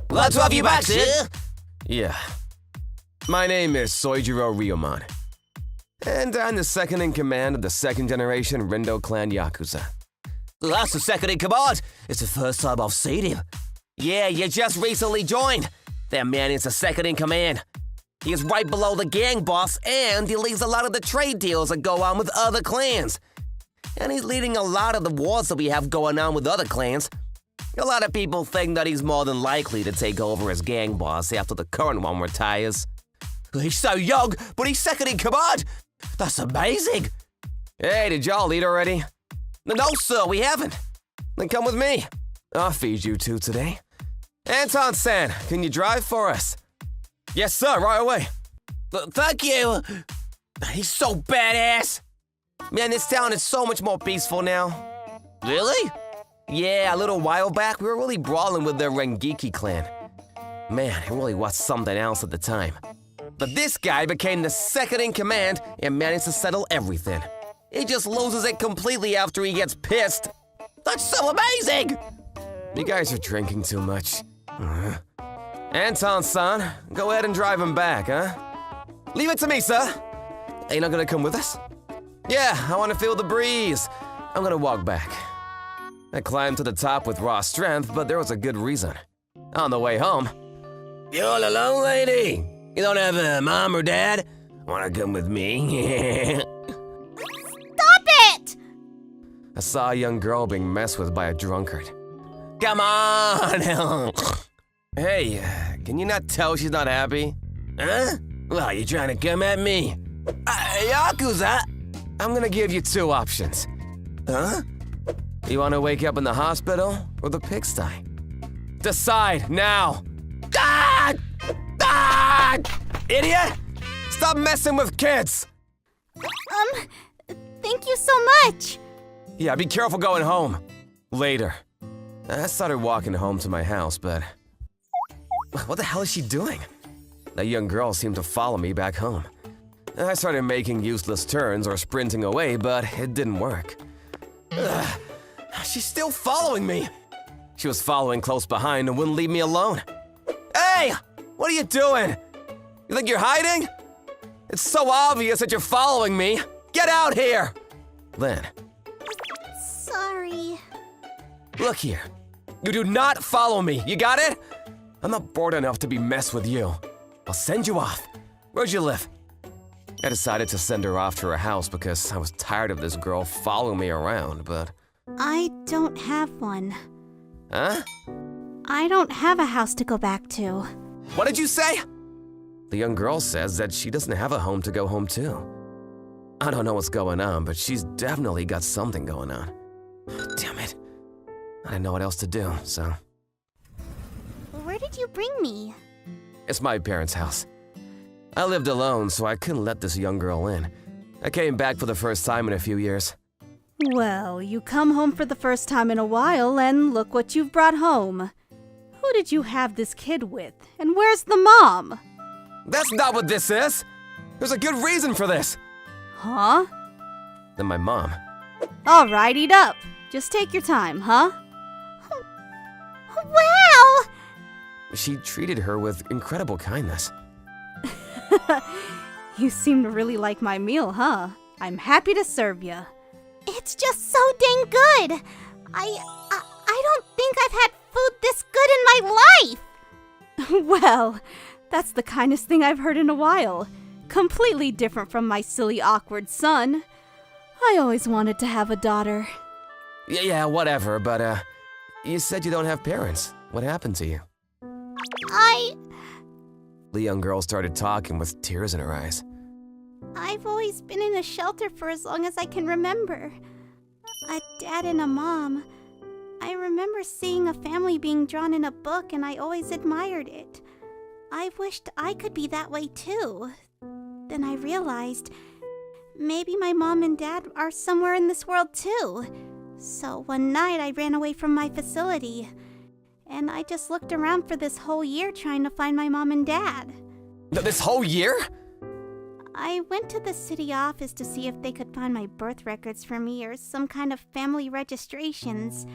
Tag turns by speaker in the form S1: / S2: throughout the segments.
S1: Glad to have you back, sir.
S2: Yeah. My name is Soijiro Ryomon. And I'm the second in command of the second generation Rindo clan Yakuza.
S1: That's the second in command. It's the first time I've seen him. Yeah, you just recently joined. That man is the second in command. He is right below the gang boss, and he leads a lot of the trade deals that go on with other clans. And he's leading a lot of the wars that we have going on with other clans. A lot of people think that he's more than likely to take over as gang boss after the current one retires. He's so young, but he's second in command. That's amazing.
S2: Hey, did y'all eat already?
S1: No, sir, we haven't.
S2: Then come with me. I'll feed you two today. Anton-san, can you drive for us? Yes, sir, right away.
S1: Thank you. He's so badass.
S2: Man, this town is so much more peaceful now.
S1: Really?
S2: Yeah, a little while back, we were really brawling with the Rengeki clan. Man, it really was something else at the time. But this guy became the second in command and managed to settle everything. He just loses it completely after he gets pissed.
S1: That's so amazing!
S2: You guys are drinking too much. Anton-san, go ahead and drive him back, huh? Leave it to me, sir. Are you not gonna come with us? Yeah, I want to feel the breeze. I'm gonna walk back. I climbed to the top with raw strength, but there was a good reason. On the way home...
S1: You all alone, lady? You don't have a mom or dad? Wanna come with me?
S3: Stop it!
S2: I saw a young girl being messed with by a drunkard.
S1: Come on!
S2: Hey, can you not tell she's not happy?
S1: Huh? Well, you trying to come at me? Yakuza?
S2: I'm gonna give you two options.
S1: Huh?
S2: You wanna wake up in the hospital or the pigsty? Decide now!
S1: Ah! Ah!
S2: Idiot! Stop messing with kids!
S3: Thank you so much.
S2: Yeah, be careful going home. Later. I started walking home to my house, but... What the hell is she doing? That young girl seemed to follow me back home. I started making useless turns or sprinting away, but it didn't work. Ugh. She's still following me! She was following close behind and wouldn't leave me alone. Hey! What are you doing? You think you're hiding? It's so obvious that you're following me! Get out here! Then...
S3: Sorry.
S2: Look here. You do not follow me, you got it? I'm not bored enough to be messed with you. I'll send you off. Where'd you live? I decided to send her off to her house because I was tired of this girl following me around, but...
S3: I don't have one.
S2: Huh?
S3: I don't have a house to go back to.
S2: What did you say? The young girl says that she doesn't have a home to go home to. I don't know what's going on, but she's definitely got something going on. Damn it. I didn't know what else to do, so...
S3: Where did you bring me?
S2: It's my parents' house. I lived alone, so I couldn't let this young girl in. I came back for the first time in a few years.
S4: Well, you come home for the first time in a while, and look what you've brought home. Who did you have this kid with, and where's the mom?
S2: That's not what this is! There's a good reason for this!
S4: Huh?
S2: Then my mom.
S4: All right, eat up. Just take your time, huh?
S3: Wow!
S2: She treated her with incredible kindness.
S4: You seem to really like my meal, huh? I'm happy to serve you.
S3: It's just so dang good. I don't think I've had food this good in my life.
S4: Well, that's the kindest thing I've heard in a while. Completely different from my silly, awkward son. I always wanted to have a daughter.
S2: Yeah, whatever, but, you said you don't have parents. What happened to you? The young girl started talking with tears in her eyes.
S3: I've always been in a shelter for as long as I can remember. A dad and a mom. I remember seeing a family being drawn in a book and I always admired it. I wished I could be that way too. Then I realized maybe my mom and dad are somewhere in this world too. So one night I ran away from my facility. And I just looked around for this whole year trying to find my mom and dad.
S2: This whole year?
S3: I went to the city office to see if they could find my birth records for me or some kind of family registrations.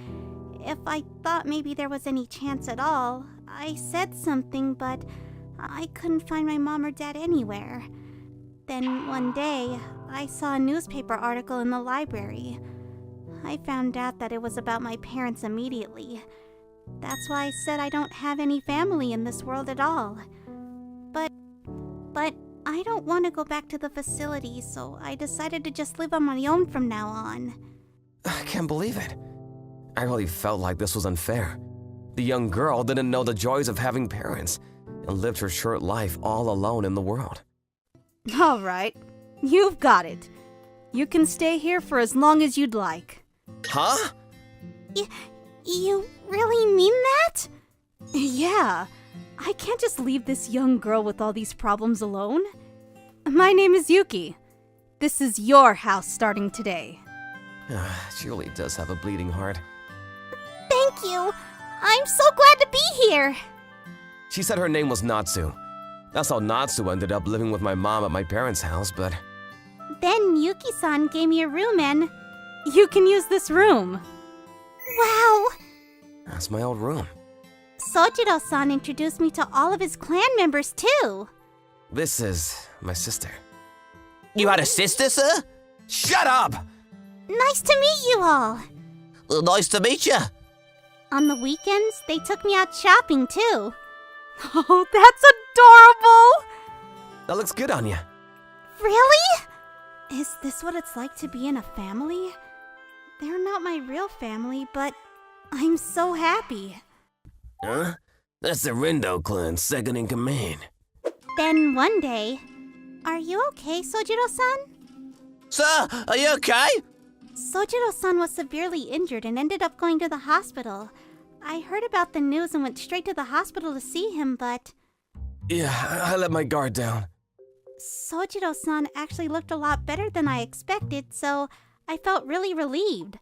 S3: if I thought maybe there was any chance at all. I said something, but I couldn't find my mom or dad anywhere. Then one day, I saw a newspaper article in the library. I found out that it was about my parents immediately. That's why I said I don't have any family in this world at all. But I don't want to go back to the facility, so I decided to just live on my own from now on.
S2: I can't believe it. I really felt like this was unfair. The young girl didn't know the joys of having parents and lived her short life all alone in the world.
S4: All right, you've got it. You can stay here for as long as you'd like.
S2: Huh?
S3: You really mean that?
S4: Yeah, I can't just leave this young girl with all these problems alone. My name is Yuki. This is your house starting today.
S2: She really does have a bleeding heart.
S3: Thank you. I'm so glad to be here.
S2: She said her name was Natsu. That's how Natsu ended up living with my mom at my parents' house, but...
S3: Then Yuki-san gave me a room and...
S4: You can use this room.
S3: Wow!
S2: That's my old room.
S3: Sojiro-san introduced me to all of his clan members too.
S2: This is my sister.
S1: You had a sister, sir?
S2: Shut up!
S3: Nice to meet you all.
S1: Well, nice to meet you.
S3: On the weekends, they took me out shopping too.
S4: Oh, that's adorable!
S2: That looks good on you.
S3: Really?
S4: Is this what it's like to be in a family? They're not my real family, but I'm so happy.
S1: Huh? That's the Rendo clan, second in command.
S3: Then one day... Are you okay, Sojiro-san?
S1: Sir, are you okay?
S3: Sojiro-san was severely injured and ended up going to the hospital. I heard about the news and went straight to the hospital to see him, but...
S2: Yeah, I let my guard down.
S3: Sojiro-san actually looked a lot better than I expected, so I felt really relieved.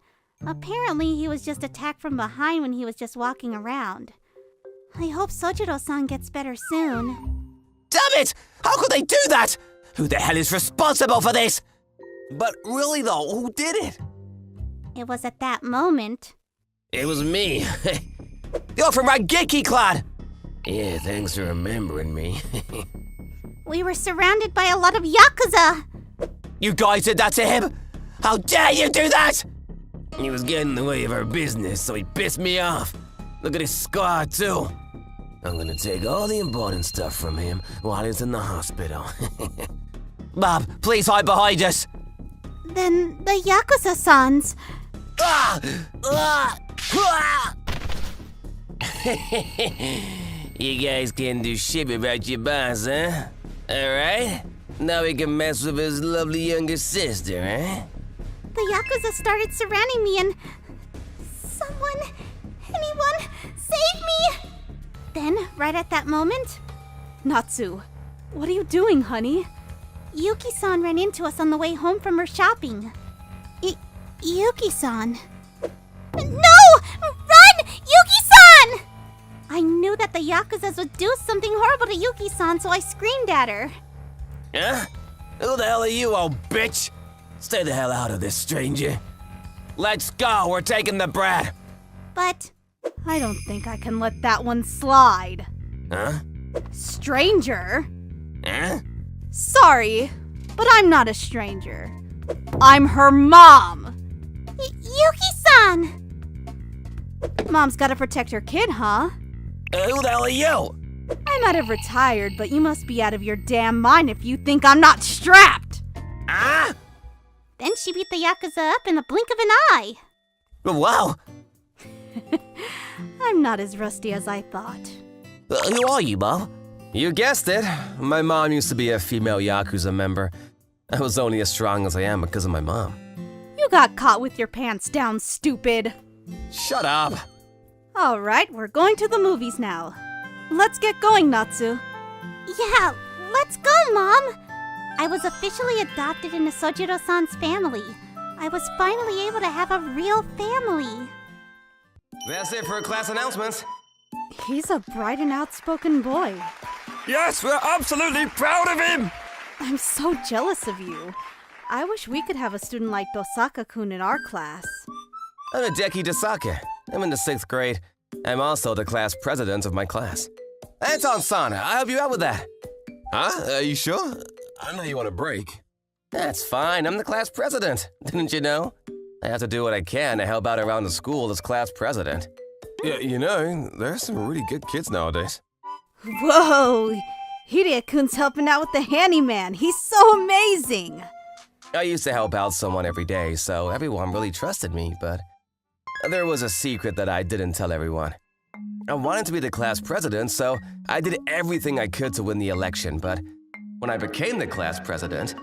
S3: Apparently, he was just attacked from behind when he was just walking around. I hope Sojiro-san gets better soon.
S1: Damn it! How could they do that? Who the hell is responsible for this? But really though, who did it?
S3: It was at that moment.
S1: It was me. You're from Rangeki clan! Yeah, thanks for remembering me.
S3: We were surrounded by a lot of Yakuza!
S1: You guys did that to him? How dare you do that? He was getting in the way of our business, so he pissed me off. Look at his scar, too. I'm gonna take all the important stuff from him while he's in the hospital. Bob, please hide behind us.
S3: Then the Yakuza-sans.
S1: Ah! Ah! Ah! You guys can't do shit without your boss, huh? Alright? Now we can mess with his lovely younger sister, huh?
S3: The Yakuza started surrounding me and... anyone, save me! Then, right at that moment,
S4: Natsu, what are you doing, honey?
S3: Yuki-san ran into us on the way home from her shopping. Yuki-san. No! Run! Yuki-san! I knew that the Yakuzas would do something horrible to Yuki-san, so I screamed at her.
S1: Huh? Who the hell are you, old bitch? Stay the hell out of this, stranger. Let's go, we're taking the brat.
S3: But...
S4: I don't think I can let that one slide.
S1: Huh?
S4: Stranger?
S1: Huh?
S4: Sorry, but I'm not a stranger. I'm her mom.
S3: Yuki-san!
S4: Mom's gotta protect her kid, huh?
S1: Who the hell are you?
S4: I might have retired, but you must be out of your damn mind if you think I'm not strapped.
S1: Ah?
S3: Then she beat the Yakuza up in a blink of an eye.
S1: Wow.
S4: I'm not as rusty as I thought.
S1: Who are you, Bob?
S2: You guessed it. My mom used to be a female Yakuza member. I was only as strong as I am because of my mom.
S4: You got caught with your pants down, stupid.
S2: Shut up.
S4: All right, we're going to the movies now. Let's get going, Natsu.
S3: Yeah, let's go, Mom! I was officially adopted into Sojiro-san's family. I was finally able to have a real family.
S2: That's it for class announcements.
S4: He's a bright and outspoken boy.
S2: Yes, we're absolutely proud of him!
S4: I'm so jealous of you. I wish we could have a student like Dosaka-kun in our class.
S2: I'm a Deki Dasake. I'm in the 6th grade. I'm also the class president of my class. Anton Sana, I'll help you out with that. Huh? Are you sure? I know you want a break. That's fine. I'm the class president. Didn't you know? I have to do what I can to help out around the school as class president. Yeah, you know, there's some really good kids nowadays.
S4: Whoa! Hideo-kun's helping out with the handyman. He's so amazing!
S2: I used to help out someone every day, so everyone really trusted me, but there was a secret that I didn't tell everyone. I wanted to be the class president, so I did everything I could to win the election, but when I became the class president,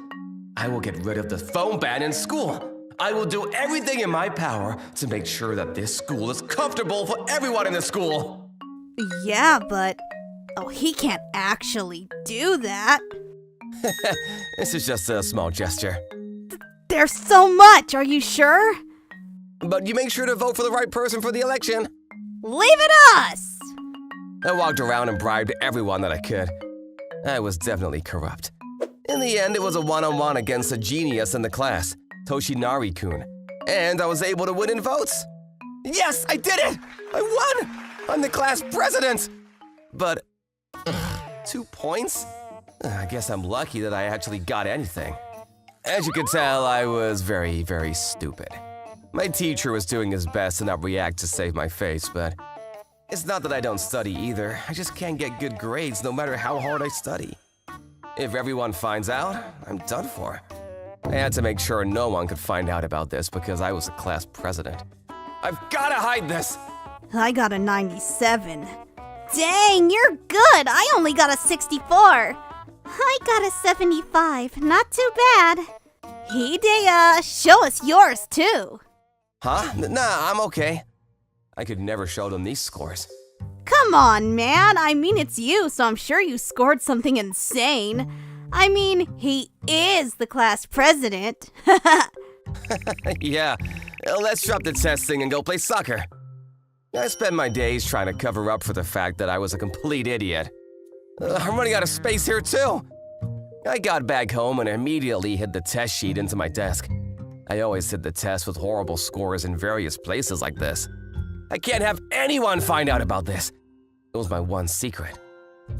S2: I will get rid of the phone ban in school. I will do everything in my power to make sure that this school is comfortable for everyone in the school.
S4: Yeah, but... Oh, he can't actually do that.
S2: This is just a small gesture.
S4: There's so much, are you sure?
S2: But you make sure to vote for the right person for the election.
S4: Leave it us!
S2: I walked around and bribed everyone that I could. I was definitely corrupt. In the end, it was a one-on-one against a genius in the class, Toshinari-kun, and I was able to win in votes. Yes, I did it! I won! I'm the class president! But, 2 points? I guess I'm lucky that I actually got anything. As you can tell, I was very, very stupid. My teacher was doing his best to not react to save my face, but it's not that I don't study either. I just can't get good grades no matter how hard I study. If everyone finds out, I'm done for. I had to make sure no one could find out about this because I was the class president. I've gotta hide this!
S4: I got a 97. Dang, you're good! I only got a 64.
S3: I got a 75. Not too bad.
S4: Hideo, show us yours too.
S2: Huh? Nah, I'm okay. I could never show them these scores.
S4: Come on, man. I mean, it's you, so I'm sure you scored something insane. I mean, he is the class president.
S2: Yeah, let's drop the testing and go play soccer. I spend my days trying to cover up for the fact that I was a complete idiot. I'm running out of space here too. I got back home and immediately hid the test sheet into my desk. I always hid the test with horrible scores in various places like this. I can't have anyone find out about this. It was my one secret.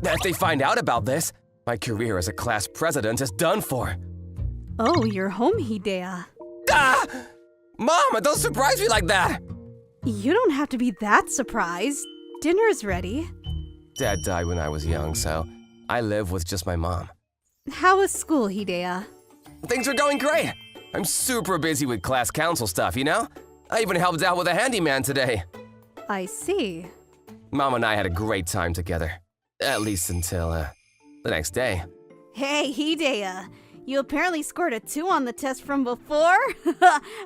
S2: If they find out about this, my career as a class president is done for.
S4: Oh, you're home, Hideo.
S2: Ah! Mom, don't surprise me like that!
S4: You don't have to be that surprised. Dinner's ready.
S2: Dad died when I was young, so I live with just my mom.
S4: How was school, Hideo?
S2: Things are going great. I'm super busy with class council stuff, you know? I even helped out with a handyman today.
S4: I see.
S2: Mom and I had a great time together. At least until, the next day.
S4: Hey, Hideo. You apparently scored a 2 on the test from before?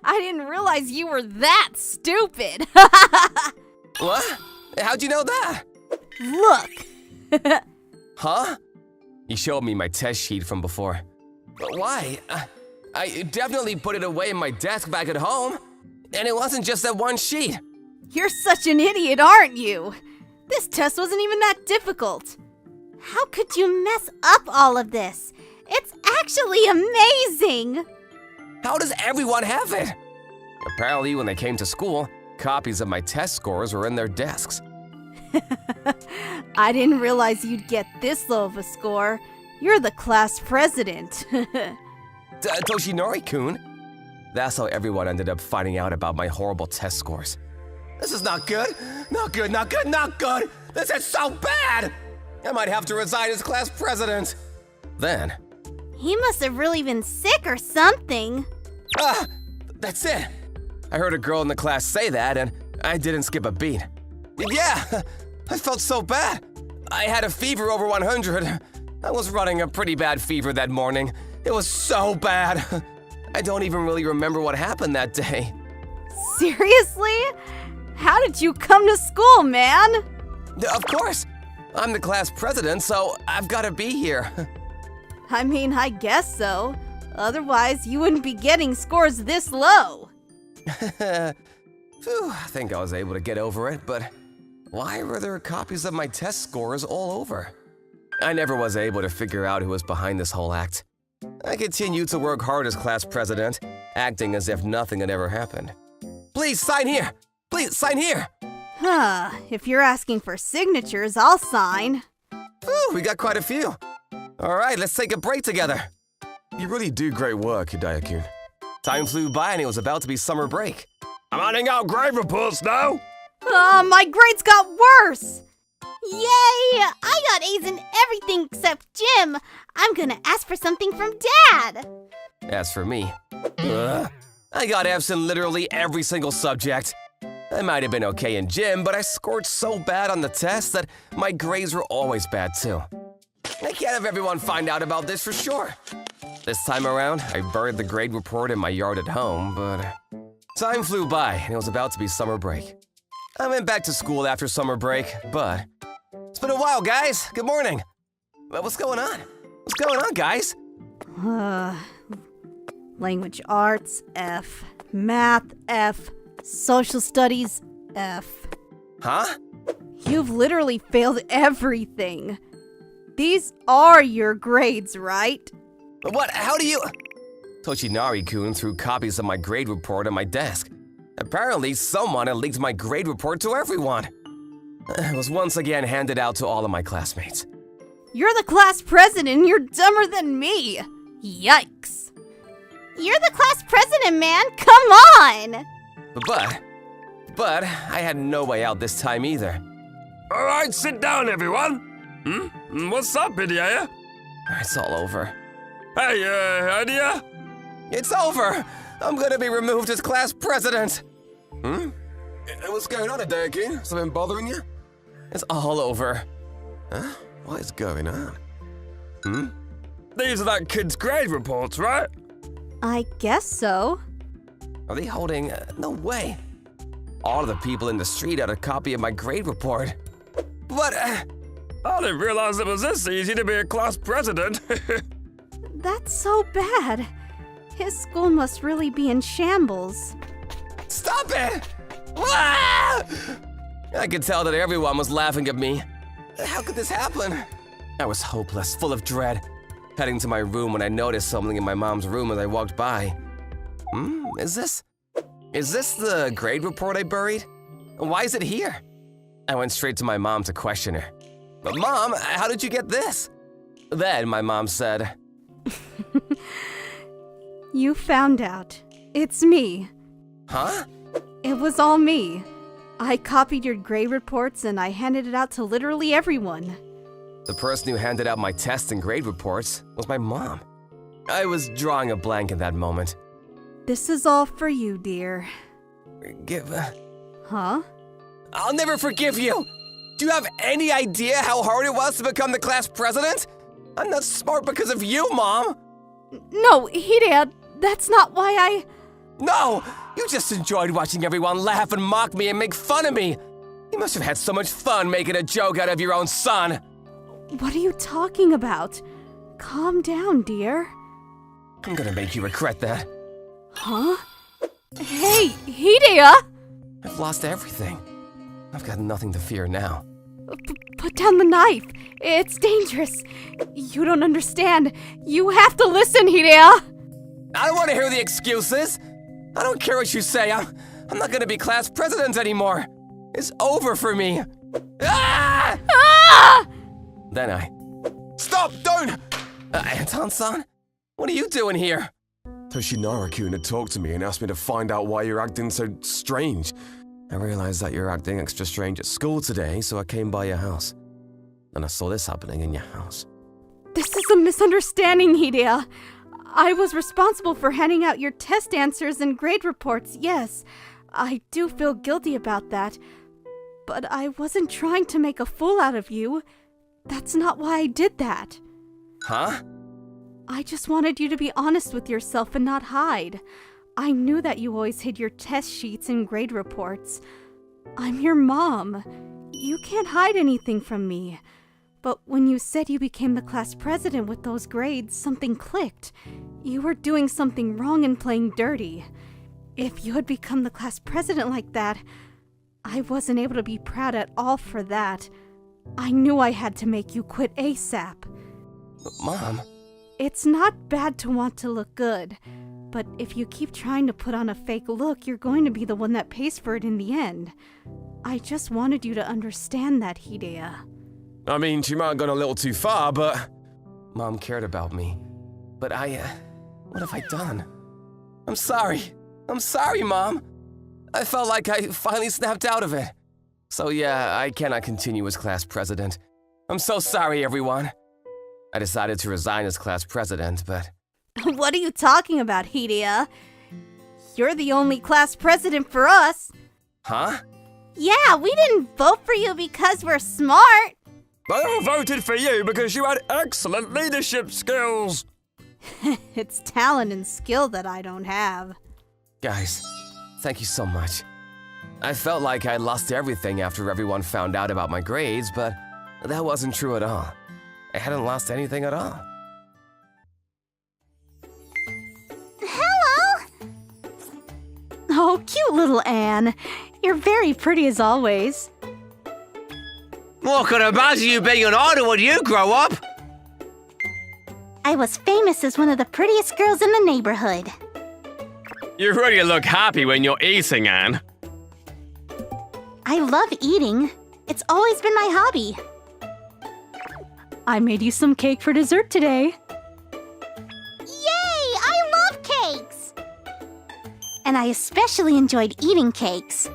S4: I didn't realize you were that stupid.
S2: What? How'd you know that?
S4: Look.
S2: Huh? You showed me my test sheet from before. But why? I definitely put it away in my desk back at home. And it wasn't just that one sheet.
S4: You're such an idiot, aren't you? This test wasn't even that difficult.
S3: How could you mess up all of this? It's actually amazing!
S2: How does everyone have it? Apparently, when they came to school, copies of my test scores were in their desks.
S4: I didn't realize you'd get this low of a score. You're the class president.
S2: Toshinori-kun? That's how everyone ended up finding out about my horrible test scores. This is not good! Not good, not good, not good! This is so bad! I might have to resign as class president. Then...
S3: He must have really been sick or something.
S2: Ah! That's it! I heard a girl in the class say that, and I didn't skip a beat. Yeah! I felt so bad! I had a fever over 100. I was running a pretty bad fever that morning. It was so bad. I don't even really remember what happened that day.
S4: Seriously? How did you come to school, man?
S2: Of course! I'm the class president, so I've got to be here.
S4: I mean, I guess so. Otherwise, you wouldn't be getting scores this low.
S2: Phew, I think I was able to get over it, but why were there copies of my test scores all over? I never was able to figure out who was behind this whole act. I continued to work hard as class president, acting as if nothing had ever happened. Please sign here! Please, sign here.
S4: Huh, if you're asking for signatures, I'll sign.
S2: Ooh, we got quite a few. All right, let's take a break together. You really do great work, Hidaya-kun. Time flew by and it was about to be summer break.
S5: I'm handing out grade reports now.
S4: My grades got worse!
S3: Yay! I got A's in everything except gym. I'm gonna ask for something from Dad.
S2: As for me, I got F's in literally every single subject. I might have been okay in gym, but I scored so bad on the test that my grades were always bad too. I can't have everyone find out about this for sure. This time around, I buried the grade report in my yard at home, but time flew by and it was about to be summer break. I went back to school after summer break, but it's been a while, guys. Good morning. What's going on? What's going on, guys?
S4: Language arts, F. Math, F. Social studies, F.
S2: Huh?
S4: You've literally failed everything. These are your grades, right?
S2: What? How do you… Toshinari-kun threw copies of my grade report on my desk. Apparently, someone had leaked my grade report to everyone. It was once again handed out to all of my classmates.
S4: You're the class president and you're dumber than me. Yikes.
S3: You're the class president, man. Come on.
S2: But I had no way out this time either.
S5: All right, sit down, everyone. What's up, Hidaya?
S2: It's all over.
S5: Hey, Hidaya?
S2: It's over! I'm gonna be removed as class president! What's going on, Hidaya-kun? Something bothering you? It's all over. Huh? What is going on?
S5: These are that kid's grade reports, right?
S4: I guess so.
S2: Are they holding… no way. All of the people in the street had a copy of my grade report. But…
S5: I didn't realize it was this easy to be a class president.
S4: That's so bad. His school must really be in shambles.
S2: Stop it! Ah! I could tell that everyone was laughing at me. How could this happen? I was hopeless, full of dread, heading to my room when I noticed something in my mom's room as I walked by. Is this the grade report I buried? Why is it here? I went straight to my mom to question her. But Mom, how did you get this? Then my mom said,
S4: You found out. It's me.
S2: Huh?
S4: It was all me. I copied your grade reports and I handed it out to literally everyone.
S2: The person who handed out my tests and grade reports was my mom. I was drawing a blank in that moment.
S4: This is all for you, dear. Huh?
S2: I'll never forgive you! Do you have any idea how hard it was to become the class president? I'm not smart because of you, Mom!
S4: No, Hidea, that's not why I…
S2: No! You just enjoyed watching everyone laugh and mock me and make fun of me! You must have had so much fun making a joke out of your own son!
S4: What are you talking about? Calm down, dear.
S2: I'm gonna make you regret that.
S4: Huh? Hey, Hidea!
S2: I've lost everything. I've got nothing to fear now.
S4: Put down the knife. It's dangerous. You don't understand. You have to listen, Hidea!
S2: I don't want to hear the excuses! I don't care what you say. I'm not gonna be class president anymore. It's over for me. Ah!
S4: Ah!
S2: Then I… Stop! Don't! Anton-san? What are you doing here? Toshinari-kun had talked to me and asked me to find out why you're acting so strange. I realized that you're acting extra strange at school today, so I came by your house. And I saw this happening in your house.
S4: This is a misunderstanding, Hidea. I was responsible for handing out your test answers and grade reports, yes. I do feel guilty about that. But I wasn't trying to make a fool out of you. That's not why I did that.
S2: Huh?
S4: I just wanted you to be honest with yourself and not hide. I knew that you always hid your test sheets and grade reports. I'm your mom. You can't hide anything from me. But when you said you became the class president with those grades, something clicked. You were doing something wrong and playing dirty. If you had become the class president like that, I wasn't able to be proud at all for that. I knew I had to make you quit ASAP.
S2: But Mom…
S4: It's not bad to want to look good. But if you keep trying to put on a fake look, you're going to be the one that pays for it in the end. I just wanted you to understand that, Hidea.
S2: I mean, she might have gone a little too far, but Mom cared about me. But what have I done? I'm sorry. I'm sorry, Mom. I felt like I finally snapped out of it. So yeah, I cannot continue as class president. I'm so sorry, everyone. I decided to resign as class president, but...
S4: What are you talking about, Hidea? You're the only class president for us.
S2: Huh?
S3: Yeah, we didn't vote for you because we're smart.
S5: They all voted for you because you had excellent leadership skills.
S4: It's talent and skill that I don't have.
S2: Guys, thank you so much. I felt like I lost everything after everyone found out about my grades, but that wasn't true at all. I hadn't lost anything at all.
S3: Hello.
S4: Oh, cute little Anne. You're very pretty as always.
S1: What could imagine you being an idol when you grow up?
S3: I was famous as one of the prettiest girls in the neighborhood.
S5: You really look happy when you're eating, Anne.
S3: I love eating. It's always been my hobby.
S4: I made you some cake for dessert today.
S3: Yay! I love cakes! And I especially enjoyed eating cakes.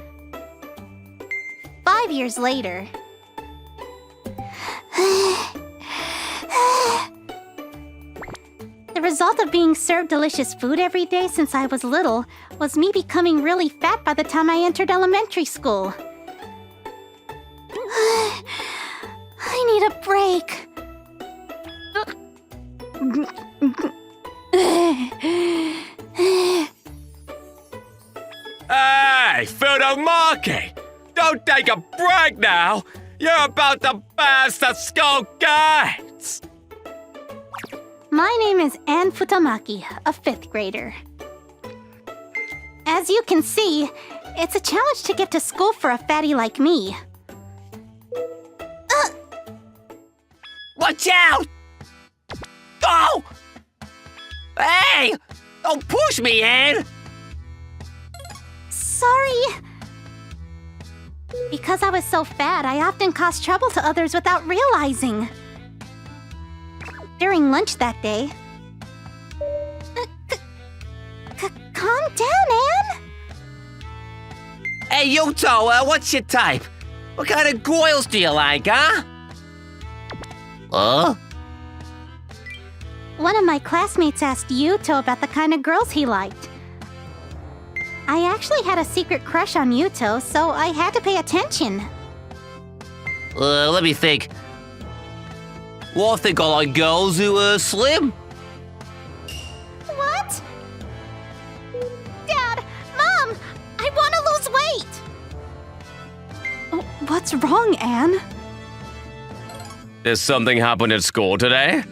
S3: 5 years later... The result of being served delicious food every day since I was little was me becoming really fat by the time I entered elementary school. I need a break.
S5: Hey, Fudomaki! Don't take a break now! You're about to pass the school gates!
S3: My name is Anne Futamaki, a 5th grader. As you can see, it's a challenge to get to school for a fatty like me.
S1: Watch out! Go! Hey! Don't push me, Anne!
S3: Sorry. Because I was so fat, I often caused trouble to others without realizing. During lunch that day... Calm down, Anne.
S1: Hey, Yuto, what's your type? What kind of girls do you like, huh? Huh?
S3: One of my classmates asked Yuto about the kind of girls he liked. I actually had a secret crush on Yuto, so I had to pay attention.
S1: Let me think. Well, I think I like girls who are slim.
S3: What? Dad! Mom! I want to lose weight!
S4: Oh, what's wrong, Anne?
S5: Did something happen at school today?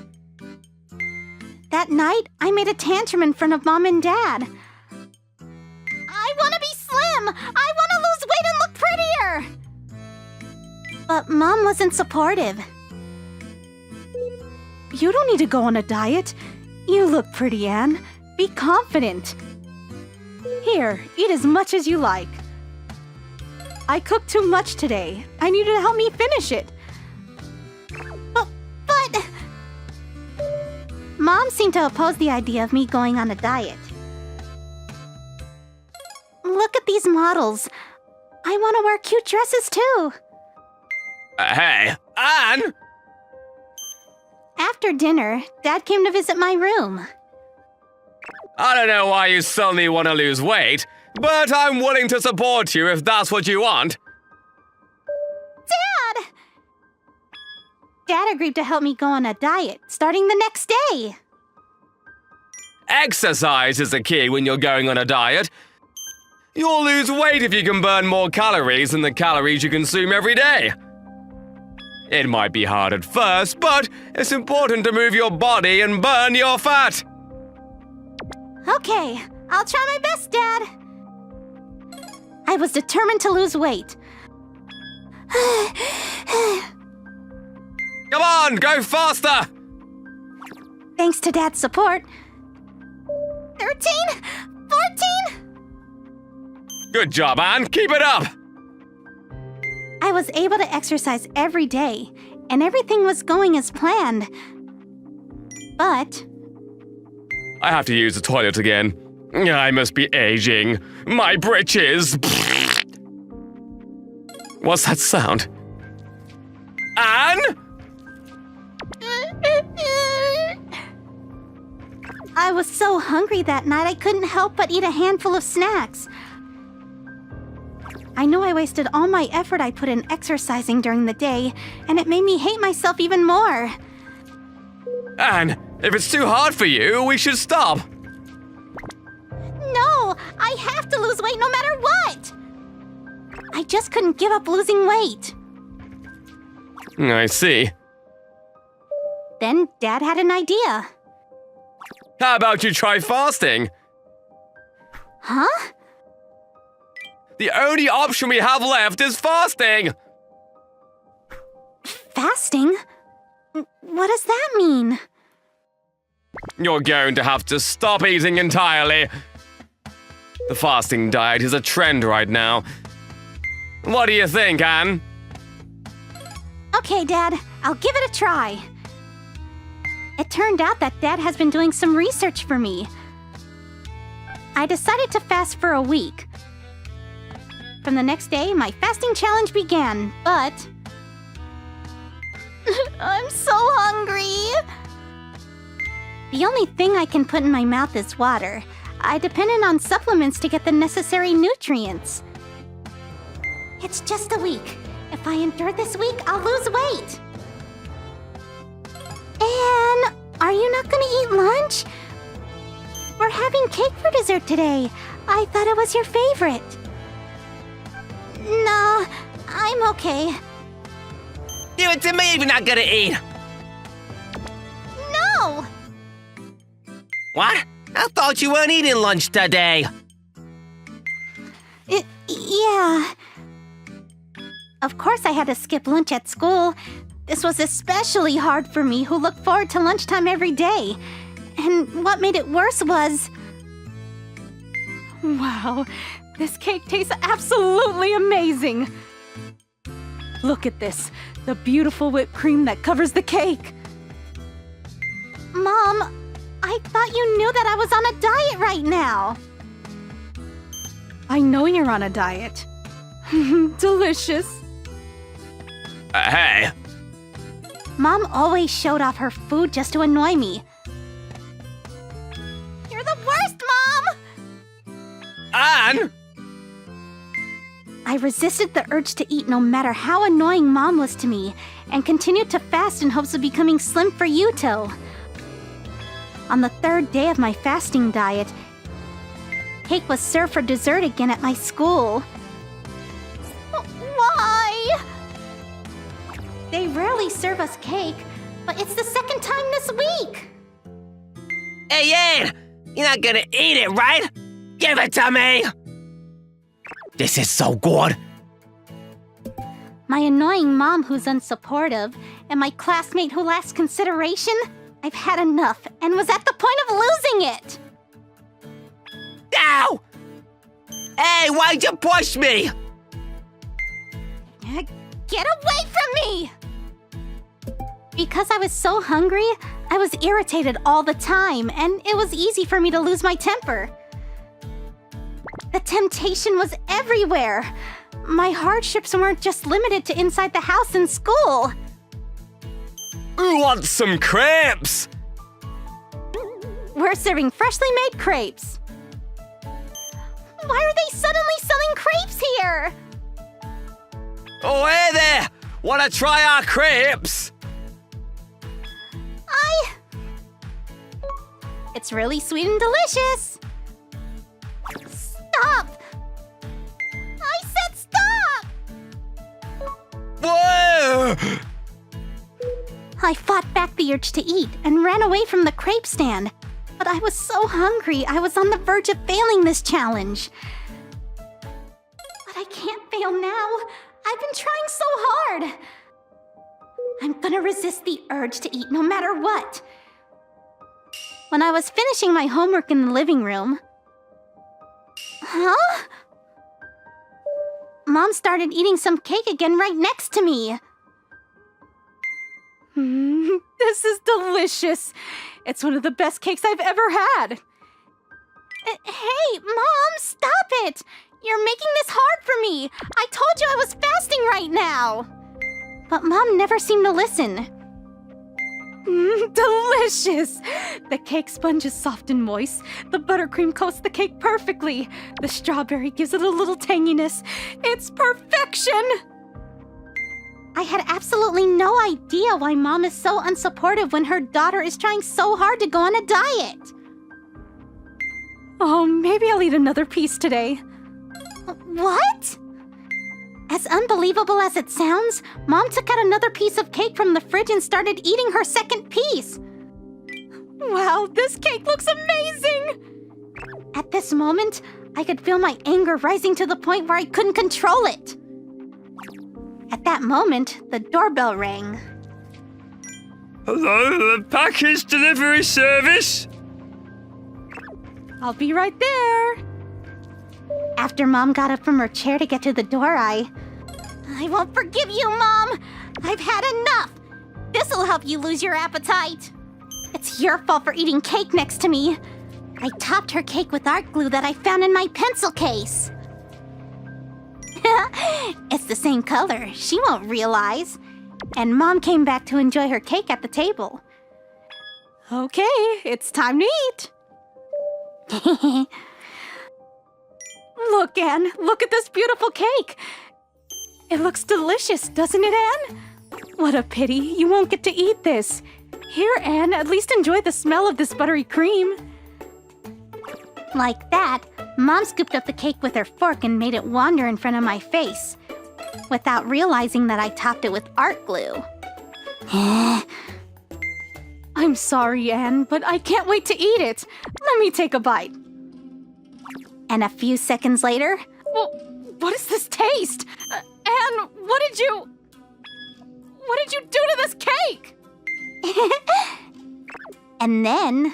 S3: That night, I made a tantrum in front of Mom and Dad. I want to be slim! I want to lose weight and look prettier! But Mom wasn't supportive.
S4: You don't need to go on a diet. You look pretty, Anne. Be confident. Here, eat as much as you like. I cooked too much today. I need you to help me finish it.
S3: But... Mom seemed to oppose the idea of me going on a diet. Look at these models. I want to wear cute dresses too.
S5: Hey, Anne!
S3: After dinner, Dad came to visit my room.
S5: I don't know why you suddenly want to lose weight, but I'm willing to support you if that's what you want.
S3: Dad! Dad agreed to help me go on a diet, starting the next day.
S5: Exercise is the key when you're going on a diet. You'll lose weight if you can burn more calories than the calories you consume every day. It might be hard at first, but it's important to move your body and burn your fat.
S3: Okay, I'll try my best, Dad. I was determined to lose weight.
S5: Come on, go faster!
S3: Thanks to Dad's support. 13? 14?
S5: Good job, Anne. Keep it up.
S3: I was able to exercise every day, and everything was going as planned. But
S5: I have to use the toilet again. I must be aging. My britches. What's that sound? Anne?
S3: I was so hungry that night I couldn't help but eat a handful of snacks. I knew I wasted all my effort I put in exercising during the day, and it made me hate myself even more.
S5: Anne, if it's too hard for you, we should stop.
S3: No, I have to lose weight no matter what. I just couldn't give up losing weight.
S5: I see.
S3: Then Dad had an idea.
S5: How about you try fasting?
S3: Huh?
S5: The only option we have left is fasting.
S3: Fasting? What does that mean?
S5: You're going to have to stop eating entirely. The fasting diet is a trend right now. What do you think, Anne?
S3: Okay, Dad, I'll give it a try. It turned out that Dad has been doing some research for me. I decided to fast for a week. From the next day, my fasting challenge began, but I'm so hungry. The only thing I can put in my mouth is water. I depended on supplements to get the necessary nutrients. It's just a week. If I endure this week, I'll lose weight. Anne, are you not gonna eat lunch? We're having cake for dessert today. I thought it was your favorite. No, I'm okay.
S1: Give it to me if you're not gonna eat.
S3: No!
S1: What? I thought you weren't eating lunch today.
S3: Yeah. Of course I had to skip lunch at school. This was especially hard for me, who looked forward to lunchtime every day. And what made it worse was...
S4: Wow, this cake tastes absolutely amazing. Look at this, the beautiful whipped cream that covers the cake.
S3: Mom, I thought you knew that I was on a diet right now.
S4: I know you're on a diet. Delicious.
S5: Hey.
S3: Mom always showed off her food just to annoy me. You're the worst, Mom!
S5: Anne?
S3: I resisted the urge to eat no matter how annoying Mom was to me, and continued to fast in hopes of becoming slim for Yuto. On the third day of my fasting diet, cake was served for dessert again at my school. Why? They rarely serve us cake, but it's the second time this week.
S1: Hey, Ann! You're not gonna eat it, right? Give it to me! This is so good.
S3: My annoying mom who's unsupportive, and my classmate who lacks consideration. I've had enough and was at the point of losing it.
S1: Ow! Hey, why'd you push me?
S3: Get away from me! Because I was so hungry, I was irritated all the time, and it was easy for me to lose my temper. The temptation was everywhere. My hardships weren't just limited to inside the house and school.
S5: Who wants some crepes?
S3: We're serving freshly made crepes. Why are they suddenly selling crepes here?
S5: Oh, hey there! Wanna try our crepes?
S3: It's really sweet and delicious. Stop! I said stop!
S5: Whoa!
S3: I fought back the urge to eat and ran away from the crepe stand. But I was so hungry, I was on the verge of failing this challenge. But I can't fail now. I've been trying so hard. I'm gonna resist the urge to eat no matter what. when I was finishing my homework in the living room. Huh? Mom started eating some cake again right next to me.
S4: This is delicious. It's one of the best cakes I've ever had.
S3: Hey, Mom, stop it! You're making this hard for me. I told you I was fasting right now. But Mom never seemed to listen.
S4: Delicious! The cake sponge is soft and moist. The buttercream coats the cake perfectly. The strawberry gives it a little tanginess. It's perfection!
S3: I had absolutely no idea why Mom is so unsupportive when her daughter is trying so hard to go on a diet.
S4: Oh, maybe I'll eat another piece today.
S3: What? As unbelievable as it sounds, Mom took out another piece of cake from the fridge and started eating her second piece.
S4: Wow, this cake looks amazing!
S3: At this moment, I could feel my anger rising to the point where I couldn't control it. At that moment, the doorbell rang.
S5: Hello, the package delivery service?
S4: I'll be right there.
S3: After Mom got up from her chair to get to the door, I won't forgive you, Mom! I've had enough! This'll help you lose your appetite! It's your fault for eating cake next to me. I topped her cake with art glue that I found in my pencil case. It's the same color. She won't realize. And Mom came back to enjoy her cake at the table.
S4: Okay, it's time to eat. Look, Anne, look at this beautiful cake. It looks delicious, doesn't it, Anne? What a pity, you won't get to eat this. Here, Anne, at least enjoy the smell of this buttery cream.
S3: Like that, Mom scooped up the cake with her fork and made it wander in front of my face, without realizing that I topped it with art glue.
S4: I'm sorry, Anne, but I can't wait to eat it. Let me take a bite.
S3: And a few seconds later...
S4: Well, what is this taste? Anne, what did you do to this cake?
S3: And then...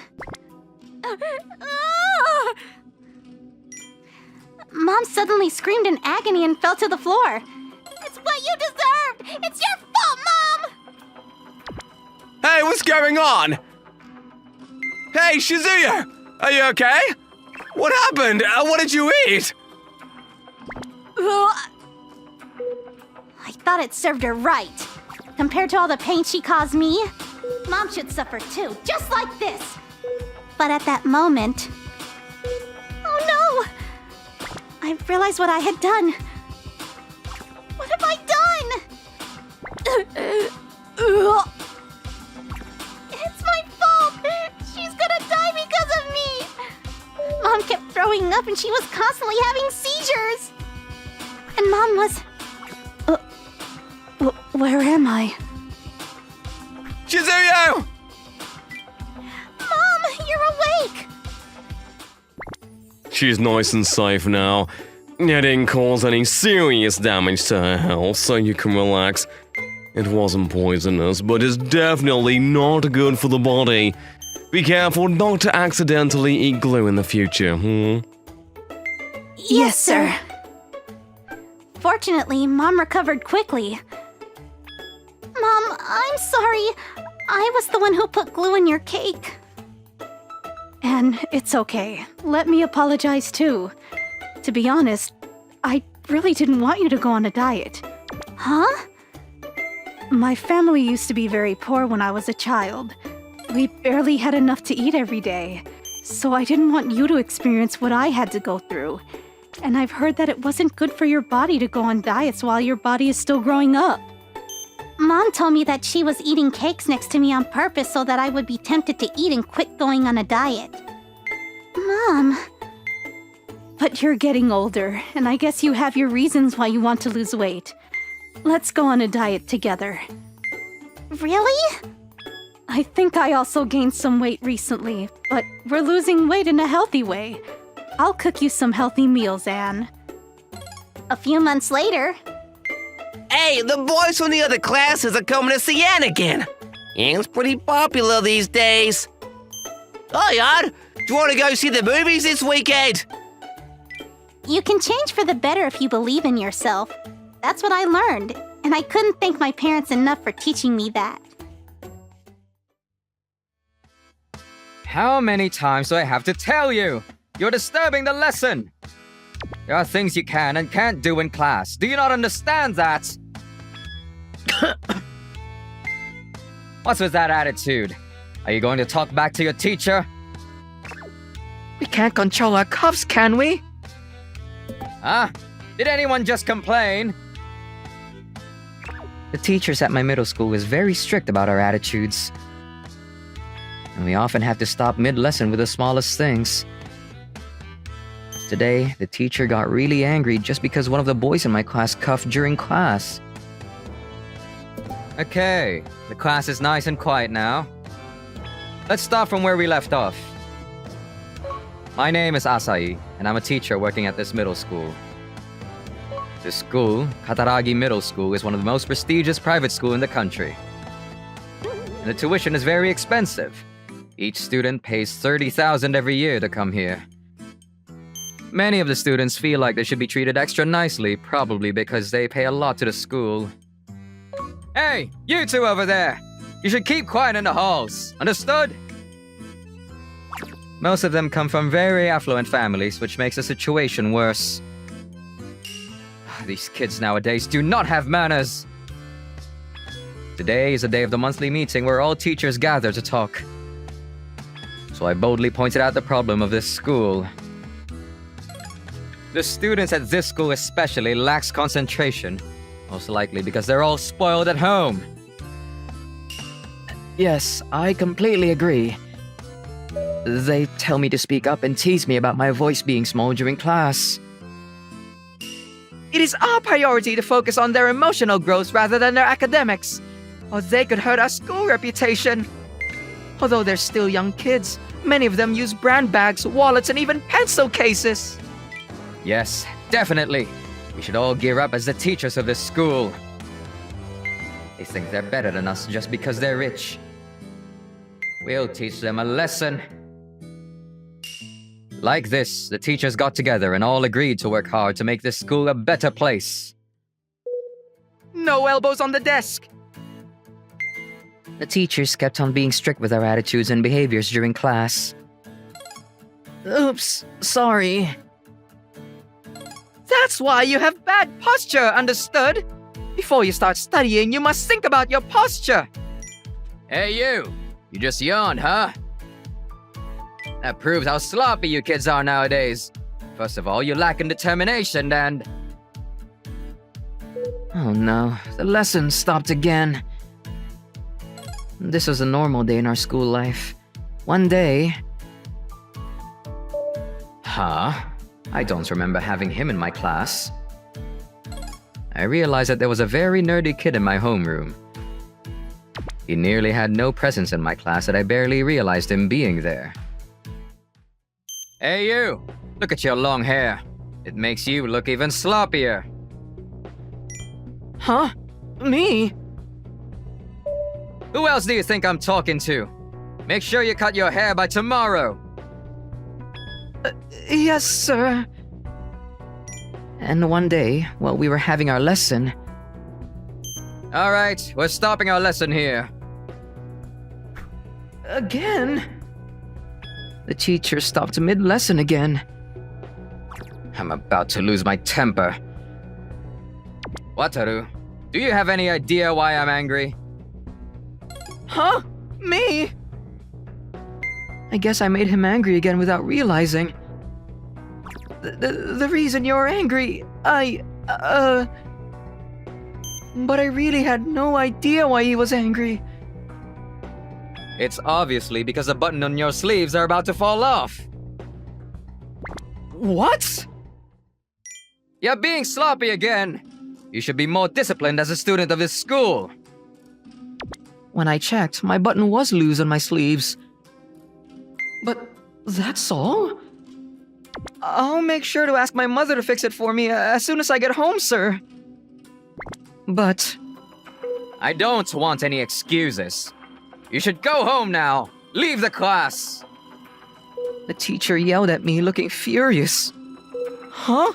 S3: Mom suddenly screamed in agony and fell to the floor. It's what you deserved! It's your fault, Mom!
S5: Hey, what's going on? Hey, Shizuya! Are you okay? What happened? What did you eat?
S3: I thought it served her right. Compared to all the pain she caused me, Mom should suffer too, just like this. But at that moment... Oh no! I realized what I had done. What have I done? It's my fault! She's gonna die because of me! Mom kept throwing up and she was constantly having seizures. And Mom was...
S4: Where am I?
S5: Shizuya!
S3: Mom, you're awake!
S5: She's nice and safe now. It didn't cause any serious damage to her health, so you can relax. It wasn't poisonous, but it's definitely not good for the body. Be careful not to accidentally eat glue in the future,
S3: Yes, sir. Fortunately, Mom recovered quickly. Mom, I'm sorry. I was the one who put glue in your cake.
S4: Anne, it's okay. Let me apologize too. To be honest, I really didn't want you to go on a diet.
S3: Huh?
S4: My family used to be very poor when I was a child. We barely had enough to eat every day. So I didn't want you to experience what I had to go through. And I've heard that it wasn't good for your body to go on diets while your body is still growing up.
S3: Mom told me that she was eating cakes next to me on purpose so that I would be tempted to eat and quit going on a diet. Mom...
S4: But you're getting older, and I guess you have your reasons why you want to lose weight. Let's go on a diet together.
S3: Really?
S4: I think I also gained some weight recently, but we're losing weight in a healthy way. I'll cook you some healthy meals, Anne.
S3: A few months later...
S1: Hey, the boys from the other classes are coming to see Anne again. Anne's pretty popular these days. Hi, Hon. Do you want to go see the movies this weekend?
S3: You can change for the better if you believe in yourself. That's what I learned, and I couldn't thank my parents enough for teaching me that.
S6: How many times do I have to tell you? You're disturbing the lesson. There are things you can and can't do in class. Do you not understand that? What's with that attitude? Are you going to talk back to your teacher? We can't control our coughs, can we? Huh? Did anyone just complain? The teachers at my middle school is very strict about our attitudes. And we often have to stop mid-lesson with the smallest things. Today, the teacher got really angry just because one of the boys in my class coughed during class. Okay, the class is nice and quiet now. Let's start from where we left off. My name is Asai, and I'm a teacher working at this middle school. This school, Kataragi Middle School, is one of the most prestigious private schools in the country. And the tuition is very expensive. Each student pays 30,000 every year to come here. Many of the students feel like they should be treated extra nicely, probably because they pay a lot to the school. Hey, you two over there! You should keep quiet in the halls, understood? Most of them come from very affluent families, which makes the situation worse. These kids nowadays do not have manners! Today is the day of the monthly meeting where all teachers gather to talk. So I boldly pointed out the problem of this school. The students at this school especially lacks concentration, most likely because they're all spoiled at home. Yes, I completely agree. They tell me to speak up and tease me about my voice being small during class. It is our priority to focus on their emotional growth rather than their academics, or they could hurt our school reputation. Although they're still young kids, many of them use brand bags, wallets, and even pencil cases. Yes, definitely. We should all gear up as the teachers of this school. They think they're better than us just because they're rich. We'll teach them a lesson. Like this, the teachers got together and all agreed to work hard to make this school a better place. No elbows on the desk! The teachers kept on being strict with our attitudes and behaviors during class. Oops, sorry. That's why you have bad posture, understood? Before you start studying, you must think about your posture. Hey you! You just yawned, huh? That proves how sloppy you kids are nowadays. First of all, you lack in determination and... Oh no, the lesson stopped again. This was a normal day in our school life. One day... Huh? I don't remember having him in my class. I realized that there was a very nerdy kid in my homeroom. He nearly had no presence in my class that I barely realized him being there. Hey you! Look at your long hair. It makes you look even sloppier. Huh? Me? Who else do you think I'm talking to? Make sure you cut your hair by tomorrow. Yes, sir. And one day, while we were having our lesson... Alright, we're stopping our lesson here. Again? The teacher stopped mid-lesson again. I'm about to lose my temper. Wataru, do you have any idea why I'm angry? Huh? Me? I guess I made him angry again without realizing. The reason you're angry, But I really had no idea why he was angry. It's obviously because the button on your sleeves are about to fall off. What? You're being sloppy again. You should be more disciplined as a student of this school. When I checked, my button was loose on my sleeves. But that's all? I'll make sure to ask my mother to fix it for me as soon as I get home, sir. But... I don't want any excuses. You should go home now. Leave the class. The teacher yelled at me, looking furious. Huh?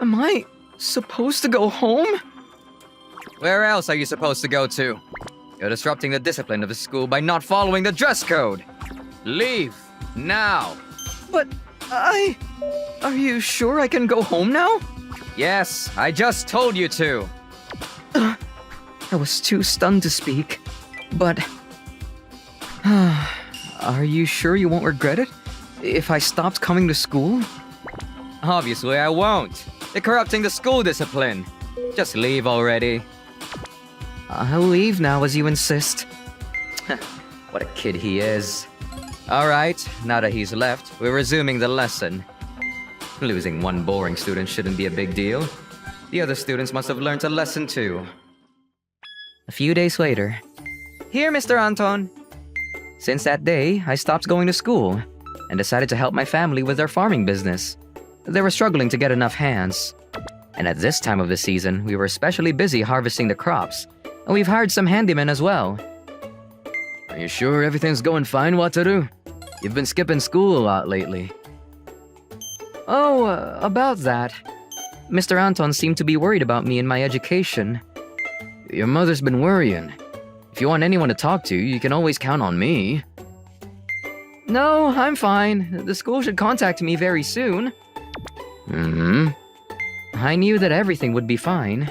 S6: Am I supposed to go home? Where else are you supposed to go to? You're disrupting the discipline of the school by not following the dress code. Leave, now. But Are you sure I can go home now? Yes, I just told you to. I was too stunned to speak, but... Are you sure you won't regret it? If I stopped coming to school? Obviously I won't. You're corrupting the school discipline. Just leave already. I'll leave now as you insist. What a kid he is. Alright, now that he's left, we're resuming the lesson. Losing one boring student shouldn't be a big deal. The other students must have learned a lesson too. A few days later. Here, Mr. Anton. Since that day, I stopped going to school and decided to help my family with their farming business. They were struggling to get enough hands. And at this time of the season, we were especially busy harvesting the crops, and we've hired some handymen as well. Are you sure everything's going fine, Wataru? You've been skipping school a lot lately. Oh, about that. Mr. Anton seemed to be worried about me and my education. Your mother's been worrying. If you want anyone to talk to, you can always count on me. No, I'm fine. The school should contact me very soon. I knew that everything would be fine.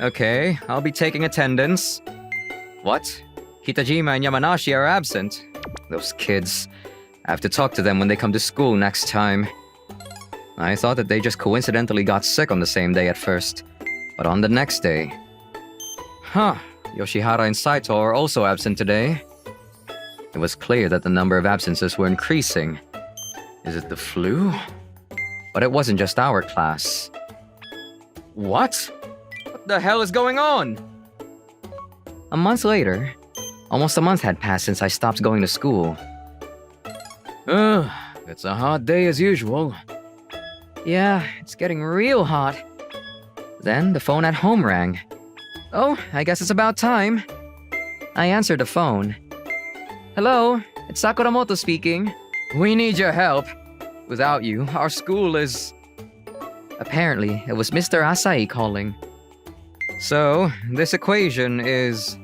S6: Okay, I'll be taking attendance. What? Kitajima and Yamanashi are absent. Those kids. I have to talk to them when they come to school next time. I thought that they just coincidentally got sick on the same day at first, but on the next day. Huh, Yoshihara and Saito are also absent today. It was clear that the number of absences were increasing. Is it the flu? But it wasn't just our class. What? What the hell is going on? A month later, almost a month had passed since I stopped going to school. It's a hot day as usual. Yeah, it's getting real hot. Then the phone at home rang. Oh, I guess it's about time. I answered the phone. Hello, it's Sakuramoto speaking. We need your help. Without you, our school is... Apparently, it was Mr. Asai calling. So, this equation is...